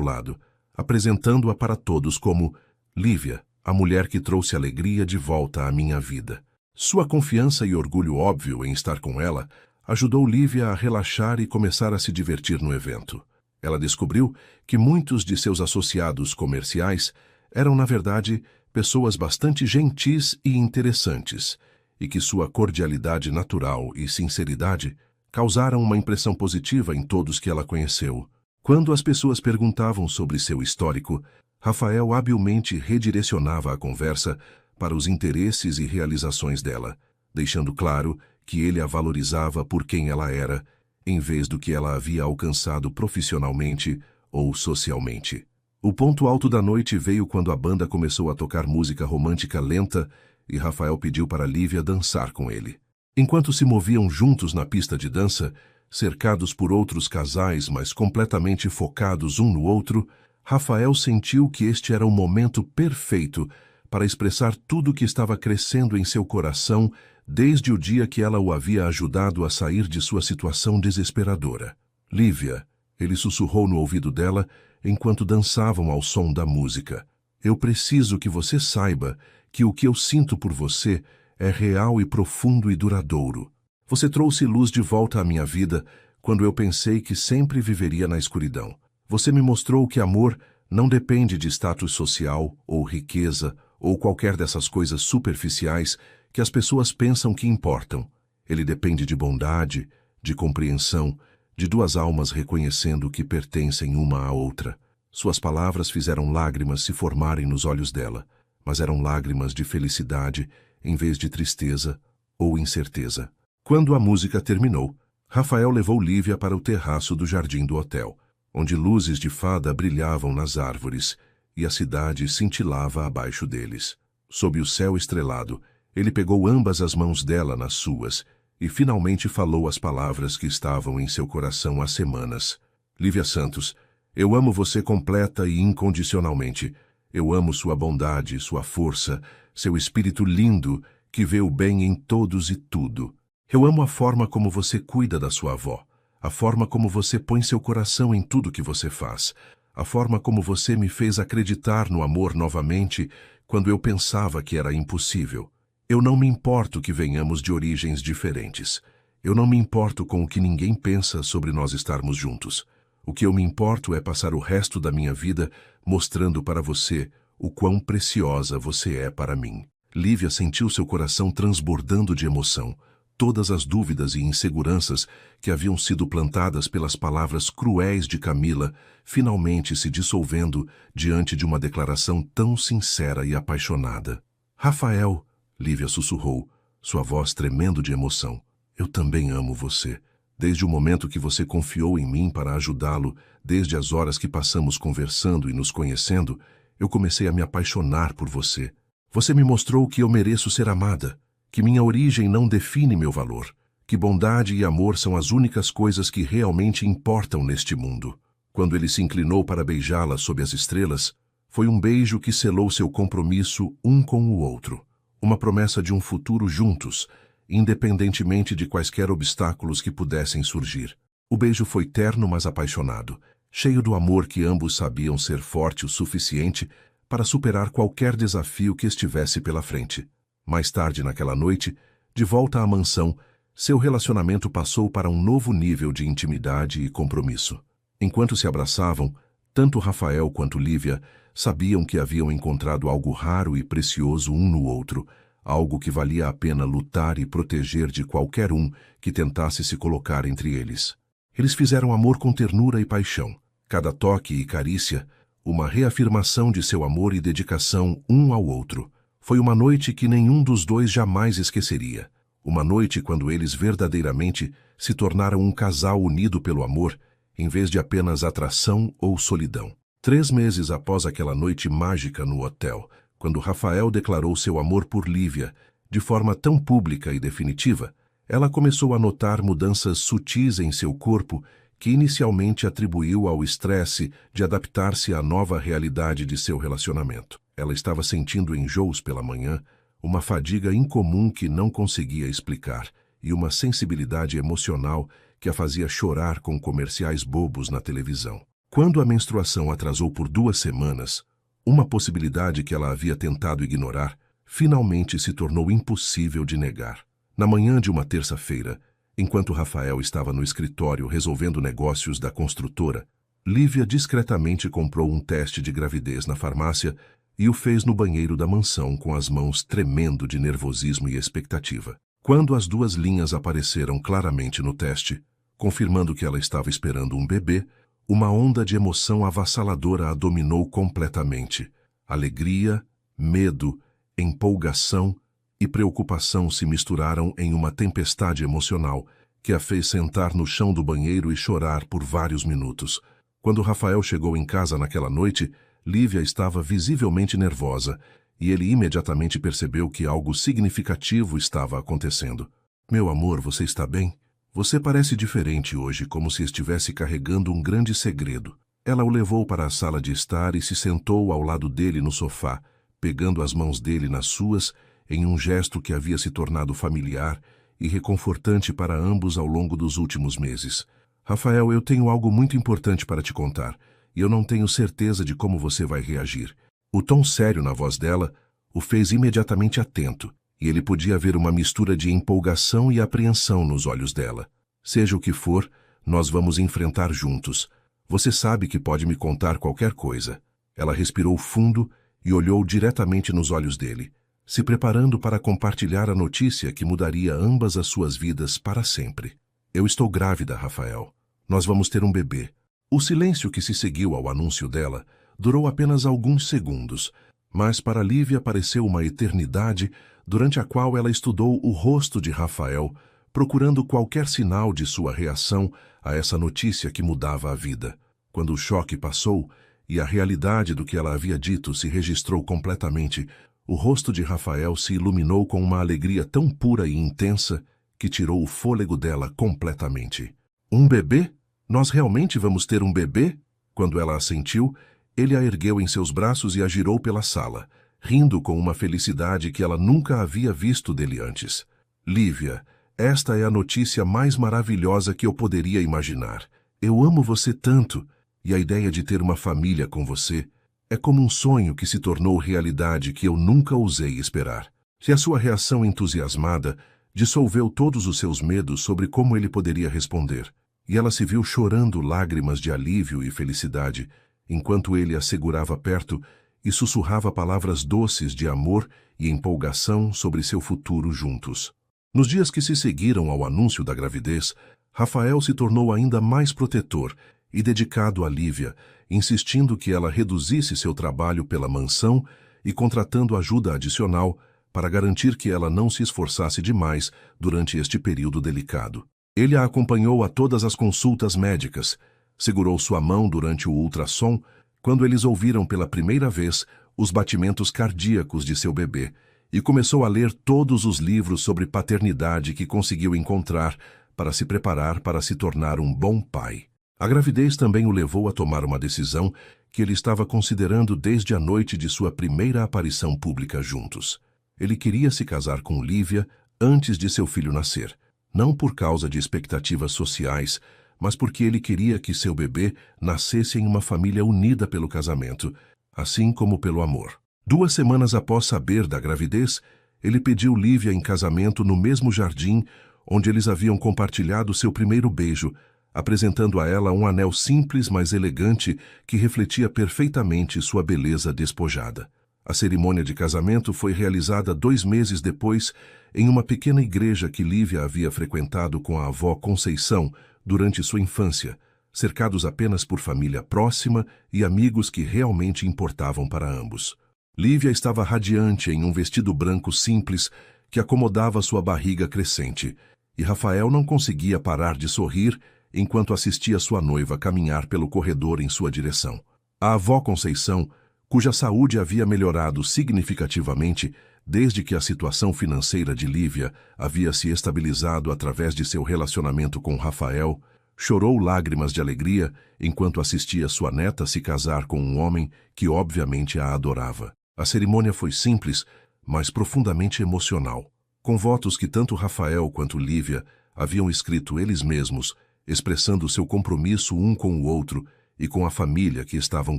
lado, apresentando-a para todos como Lívia, a mulher que trouxe alegria de volta à minha vida. Sua confiança e orgulho óbvio em estar com ela ajudou Lívia a relaxar e começar a se divertir no evento. Ela descobriu que muitos de seus associados comerciais eram, na verdade, pessoas bastante gentis e interessantes, e que sua cordialidade natural e sinceridade causaram uma impressão positiva em todos que ela conheceu. Quando as pessoas perguntavam sobre seu histórico, Rafael habilmente redirecionava a conversa para os interesses e realizações dela, deixando claro que ele a valorizava por quem ela era, em vez do que ela havia alcançado profissionalmente ou socialmente. O ponto alto da noite veio quando a banda começou a tocar música romântica lenta e Rafael pediu para Lívia dançar com ele. Enquanto se moviam juntos na pista de dança, cercados por outros casais, mas completamente focados um no outro, Rafael sentiu que este era o momento perfeito para expressar tudo o que estava crescendo em seu coração desde o dia que ela o havia ajudado a sair de sua situação desesperadora. Lívia, ele sussurrou no ouvido dela enquanto dançavam ao som da música. Eu preciso que você saiba que o que eu sinto por você é real e profundo e duradouro. Você trouxe luz de volta à minha vida quando eu pensei que sempre viveria na escuridão. Você me mostrou que amor não depende de status social ou riqueza ou qualquer dessas coisas superficiais que as pessoas pensam que importam. Ele depende de bondade, de compreensão, de duas almas reconhecendo que pertencem uma à outra. Suas palavras fizeram lágrimas se formarem nos olhos dela, mas eram lágrimas de felicidade em vez de tristeza ou incerteza. Quando a música terminou, Rafael levou Lívia para o terraço do jardim do hotel, onde luzes de fada brilhavam nas árvores e a cidade cintilava abaixo deles. Sob o céu estrelado, ele pegou ambas as mãos dela nas suas e finalmente falou as palavras que estavam em seu coração há semanas. Lívia Santos, eu amo você completa e incondicionalmente. Eu amo sua bondade, sua força, seu espírito lindo que vê o bem em todos e tudo. Eu amo a forma como você cuida da sua avó, a forma como você põe seu coração em tudo que você faz, a forma como você me fez acreditar no amor novamente quando eu pensava que era impossível. Eu não me importo que venhamos de origens diferentes. Eu não me importo com o que ninguém pensa sobre nós estarmos juntos. O que eu me importo é passar o resto da minha vida mostrando para você o quão preciosa você é para mim. Lívia sentiu seu coração transbordando de emoção. Todas as dúvidas e inseguranças que haviam sido plantadas pelas palavras cruéis de Camila finalmente se dissolvendo diante de uma declaração tão sincera e apaixonada. Rafael, Lívia sussurrou, sua voz tremendo de emoção. Eu também amo você. Desde o momento que você confiou em mim para ajudá-lo, desde as horas que passamos conversando e nos conhecendo, eu comecei a me apaixonar por você. Você me mostrou que eu mereço ser amada, que minha origem não define meu valor, que bondade e amor são as únicas coisas que realmente importam neste mundo. Quando ele se inclinou para beijá-la sob as estrelas, foi um beijo que selou seu compromisso um com o outro, uma promessa de um futuro juntos, independentemente de quaisquer obstáculos que pudessem surgir. O beijo foi terno, mas apaixonado, cheio do amor que ambos sabiam ser forte o suficiente para superar qualquer desafio que estivesse pela frente. Mais tarde naquela noite, de volta à mansão, seu relacionamento passou para um novo nível de intimidade e compromisso. Enquanto se abraçavam, tanto Rafael quanto Lívia sabiam que haviam encontrado algo raro e precioso um no outro, algo que valia a pena lutar e proteger de qualquer um que tentasse se colocar entre eles. Eles fizeram amor com ternura e paixão. Cada toque e carícia, uma reafirmação de seu amor e dedicação um ao outro. Foi uma noite que nenhum dos dois jamais esqueceria. Uma noite quando eles verdadeiramente se tornaram um casal unido pelo amor, em vez de apenas atração ou solidão. 3 meses após aquela noite mágica no hotel, quando Rafael declarou seu amor por Lívia, de forma tão pública e definitiva, ela começou a notar mudanças sutis em seu corpo que inicialmente atribuiu ao estresse de adaptar-se à nova realidade de seu relacionamento. Ela estava sentindo enjoos pela manhã, uma fadiga incomum que não conseguia explicar e uma sensibilidade emocional que a fazia chorar com comerciais bobos na televisão. Quando a menstruação atrasou por 2 semanas, uma possibilidade que ela havia tentado ignorar finalmente se tornou impossível de negar. Na manhã de uma terça-feira, enquanto Rafael estava no escritório resolvendo negócios da construtora, Lívia discretamente comprou um teste de gravidez na farmácia e o fez no banheiro da mansão com as mãos tremendo de nervosismo e expectativa. Quando as 2 linhas apareceram claramente no teste, confirmando que ela estava esperando um bebê, uma onda de emoção avassaladora a dominou completamente. Alegria, medo, empolgação e preocupação se misturaram em uma tempestade emocional que a fez sentar no chão do banheiro e chorar por vários minutos. Quando Rafael chegou em casa naquela noite, Lívia estava visivelmente nervosa e ele imediatamente percebeu que algo significativo estava acontecendo. Meu amor, você está bem? Você parece diferente hoje, como se estivesse carregando um grande segredo. Ela o levou para a sala de estar e se sentou ao lado dele no sofá, pegando as mãos dele nas suas, em um gesto que havia se tornado familiar e reconfortante para ambos ao longo dos últimos meses. Rafael, eu tenho algo muito importante para te contar, e eu não tenho certeza de como você vai reagir. O tom sério na voz dela o fez imediatamente atento, e ele podia ver uma mistura de empolgação e apreensão nos olhos dela. Seja o que for, nós vamos enfrentar juntos. Você sabe que pode me contar qualquer coisa. Ela respirou fundo e olhou diretamente nos olhos dele, se preparando para compartilhar a notícia que mudaria ambas as suas vidas para sempre. Eu estou grávida, Rafael. Nós vamos ter um bebê. O silêncio que se seguiu ao anúncio dela durou apenas alguns segundos, mas para Lívia pareceu uma eternidade, durante a qual ela estudou o rosto de Rafael, procurando qualquer sinal de sua reação a essa notícia que mudava a vida. Quando o choque passou e a realidade do que ela havia dito se registrou completamente, o rosto de Rafael se iluminou com uma alegria tão pura e intensa que tirou o fôlego dela completamente. Um bebê? Nós realmente vamos ter um bebê? Quando ela assentiu, ele a ergueu em seus braços e a girou pela sala, rindo com uma felicidade que ela nunca havia visto dele antes. Lívia, esta é a notícia mais maravilhosa que eu poderia imaginar. Eu amo você tanto, e a ideia de ter uma família com você é como um sonho que se tornou realidade que eu nunca ousei esperar. Se a sua reação entusiasmada dissolveu todos os seus medos sobre como ele poderia responder. e ela se viu chorando lágrimas de alívio e felicidade, enquanto ele a segurava perto e sussurrava palavras doces de amor e empolgação sobre seu futuro juntos. Nos dias que se seguiram ao anúncio da gravidez, Rafael se tornou ainda mais protetor e dedicado a Lívia, insistindo que ela reduzisse seu trabalho pela mansão e contratando ajuda adicional para garantir que ela não se esforçasse demais durante este período delicado. Ele a acompanhou a todas as consultas médicas, segurou sua mão durante o ultrassom quando eles ouviram pela primeira vez os batimentos cardíacos de seu bebê e começou a ler todos os livros sobre paternidade que conseguiu encontrar para se preparar para se tornar um bom pai. A gravidez também o levou a tomar uma decisão que ele estava considerando desde a noite de sua primeira aparição pública juntos. Ele queria se casar com Lívia antes de seu filho nascer, não por causa de expectativas sociais, mas porque ele queria que seu bebê nascesse em uma família unida pelo casamento, assim como pelo amor. 2 semanas após saber da gravidez, ele pediu Lívia em casamento no mesmo jardim onde eles haviam compartilhado seu primeiro beijo, apresentando a ela um anel simples, mas elegante, que refletia perfeitamente sua beleza despojada. A cerimônia de casamento foi realizada 2 meses depois em uma pequena igreja que Lívia havia frequentado com a avó Conceição durante sua infância, cercados apenas por família próxima e amigos que realmente importavam para ambos. Lívia estava radiante em um vestido branco simples que acomodava sua barriga crescente, e Rafael não conseguia parar de sorrir enquanto assistia sua noiva caminhar pelo corredor em sua direção. A avó Conceição, cuja saúde havia melhorado significativamente desde que a situação financeira de Lívia havia se estabilizado através de seu relacionamento com Rafael, chorou lágrimas de alegria enquanto assistia sua neta se casar com um homem que obviamente a adorava. A cerimônia foi simples, mas profundamente emocional, com votos que tanto Rafael quanto Lívia haviam escrito eles mesmos, expressando seu compromisso um com o outro e com a família que estavam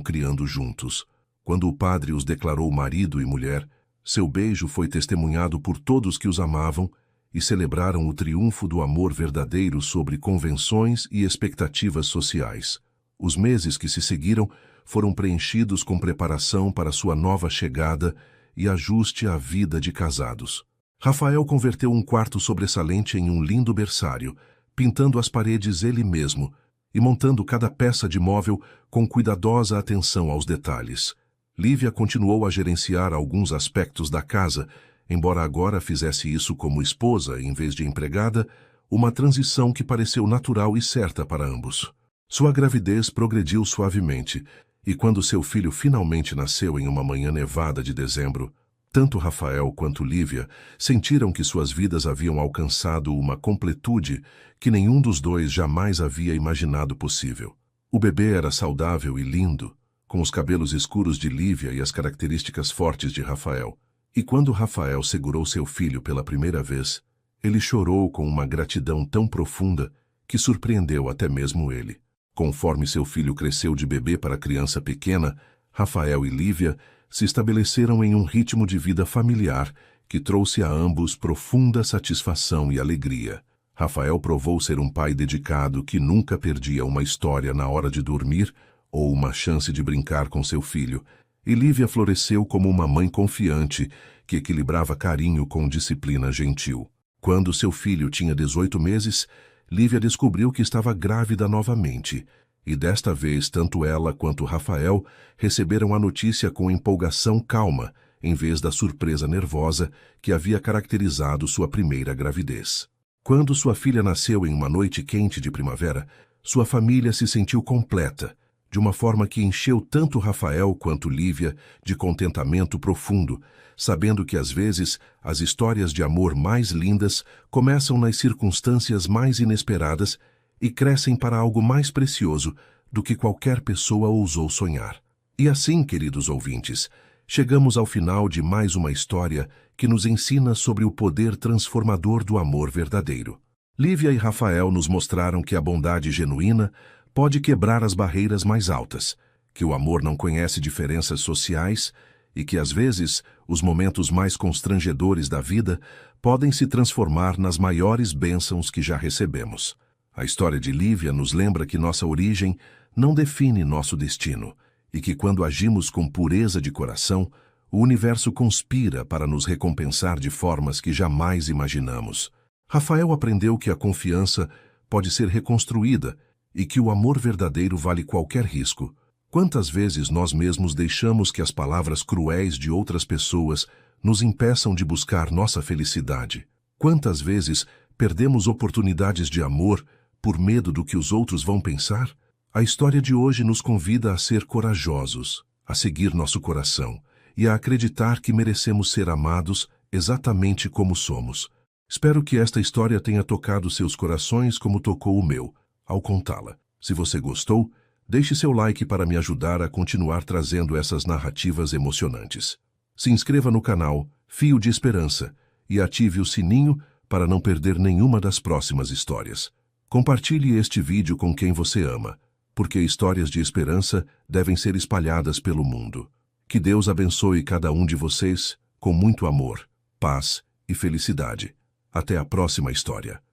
criando juntos. Quando o padre os declarou marido e mulher, seu beijo foi testemunhado por todos que os amavam e celebraram o triunfo do amor verdadeiro sobre convenções e expectativas sociais. Os meses que se seguiram foram preenchidos com preparação para sua nova chegada e ajuste à vida de casados. Rafael converteu um quarto sobressalente em um lindo berçário, pintando as paredes ele mesmo e montando cada peça de móvel com cuidadosa atenção aos detalhes. Lívia continuou a gerenciar alguns aspectos da casa, embora agora fizesse isso como esposa em vez de empregada, uma transição que pareceu natural e certa para ambos. Sua gravidez progrediu suavemente, e quando seu filho finalmente nasceu em uma manhã nevada de dezembro, tanto Rafael quanto Lívia sentiram que suas vidas haviam alcançado uma completude que nenhum dos dois jamais havia imaginado possível. O bebê era saudável e lindo, com os cabelos escuros de Lívia e as características fortes de Rafael. E quando Rafael segurou seu filho pela primeira vez, ele chorou com uma gratidão tão profunda que surpreendeu até mesmo ele. Conforme seu filho cresceu de bebê para criança pequena, Rafael e Lívia se estabeleceram em um ritmo de vida familiar que trouxe a ambos profunda satisfação e alegria. Rafael provou ser um pai dedicado que nunca perdia uma história na hora de dormir ou uma chance de brincar com seu filho, e Lívia floresceu como uma mãe confiante que equilibrava carinho com disciplina gentil. Quando seu filho tinha 18 meses, Lívia descobriu que estava grávida novamente, e desta vez tanto ela quanto Rafael receberam a notícia com empolgação calma, em vez da surpresa nervosa que havia caracterizado sua primeira gravidez. Quando sua filha nasceu em uma noite quente de primavera, sua família se sentiu completa, de uma forma que encheu tanto Rafael quanto Lívia de contentamento profundo, sabendo que às vezes as histórias de amor mais lindas começam nas circunstâncias mais inesperadas e crescem para algo mais precioso do que qualquer pessoa ousou sonhar. E assim, queridos ouvintes, chegamos ao final de mais uma história que nos ensina sobre o poder transformador do amor verdadeiro. Lívia e Rafael nos mostraram que a bondade genuína pode quebrar as barreiras mais altas, que o amor não conhece diferenças sociais e que, às vezes, os momentos mais constrangedores da vida podem se transformar nas maiores bênçãos que já recebemos. A história de Lívia nos lembra que nossa origem não define nosso destino e que quando agimos com pureza de coração, o universo conspira para nos recompensar de formas que jamais imaginamos. Rafael aprendeu que a confiança pode ser reconstruída e que o amor verdadeiro vale qualquer risco. Quantas vezes nós mesmos deixamos que as palavras cruéis de outras pessoas nos impeçam de buscar nossa felicidade? Quantas vezes perdemos oportunidades de amor por medo do que os outros vão pensar? A história de hoje nos convida a ser corajosos, a seguir nosso coração e a acreditar que merecemos ser amados exatamente como somos. Espero que esta história tenha tocado seus corações como tocou o meu, ao contá-la. Se você gostou, deixe seu like para me ajudar a continuar trazendo essas narrativas emocionantes. Se inscreva no canal Fio de Esperança e ative o sininho para não perder nenhuma das próximas histórias. Compartilhe este vídeo com quem você ama, porque histórias de esperança devem ser espalhadas pelo mundo. Que Deus abençoe cada um de vocês com muito amor, paz e felicidade. Até a próxima história.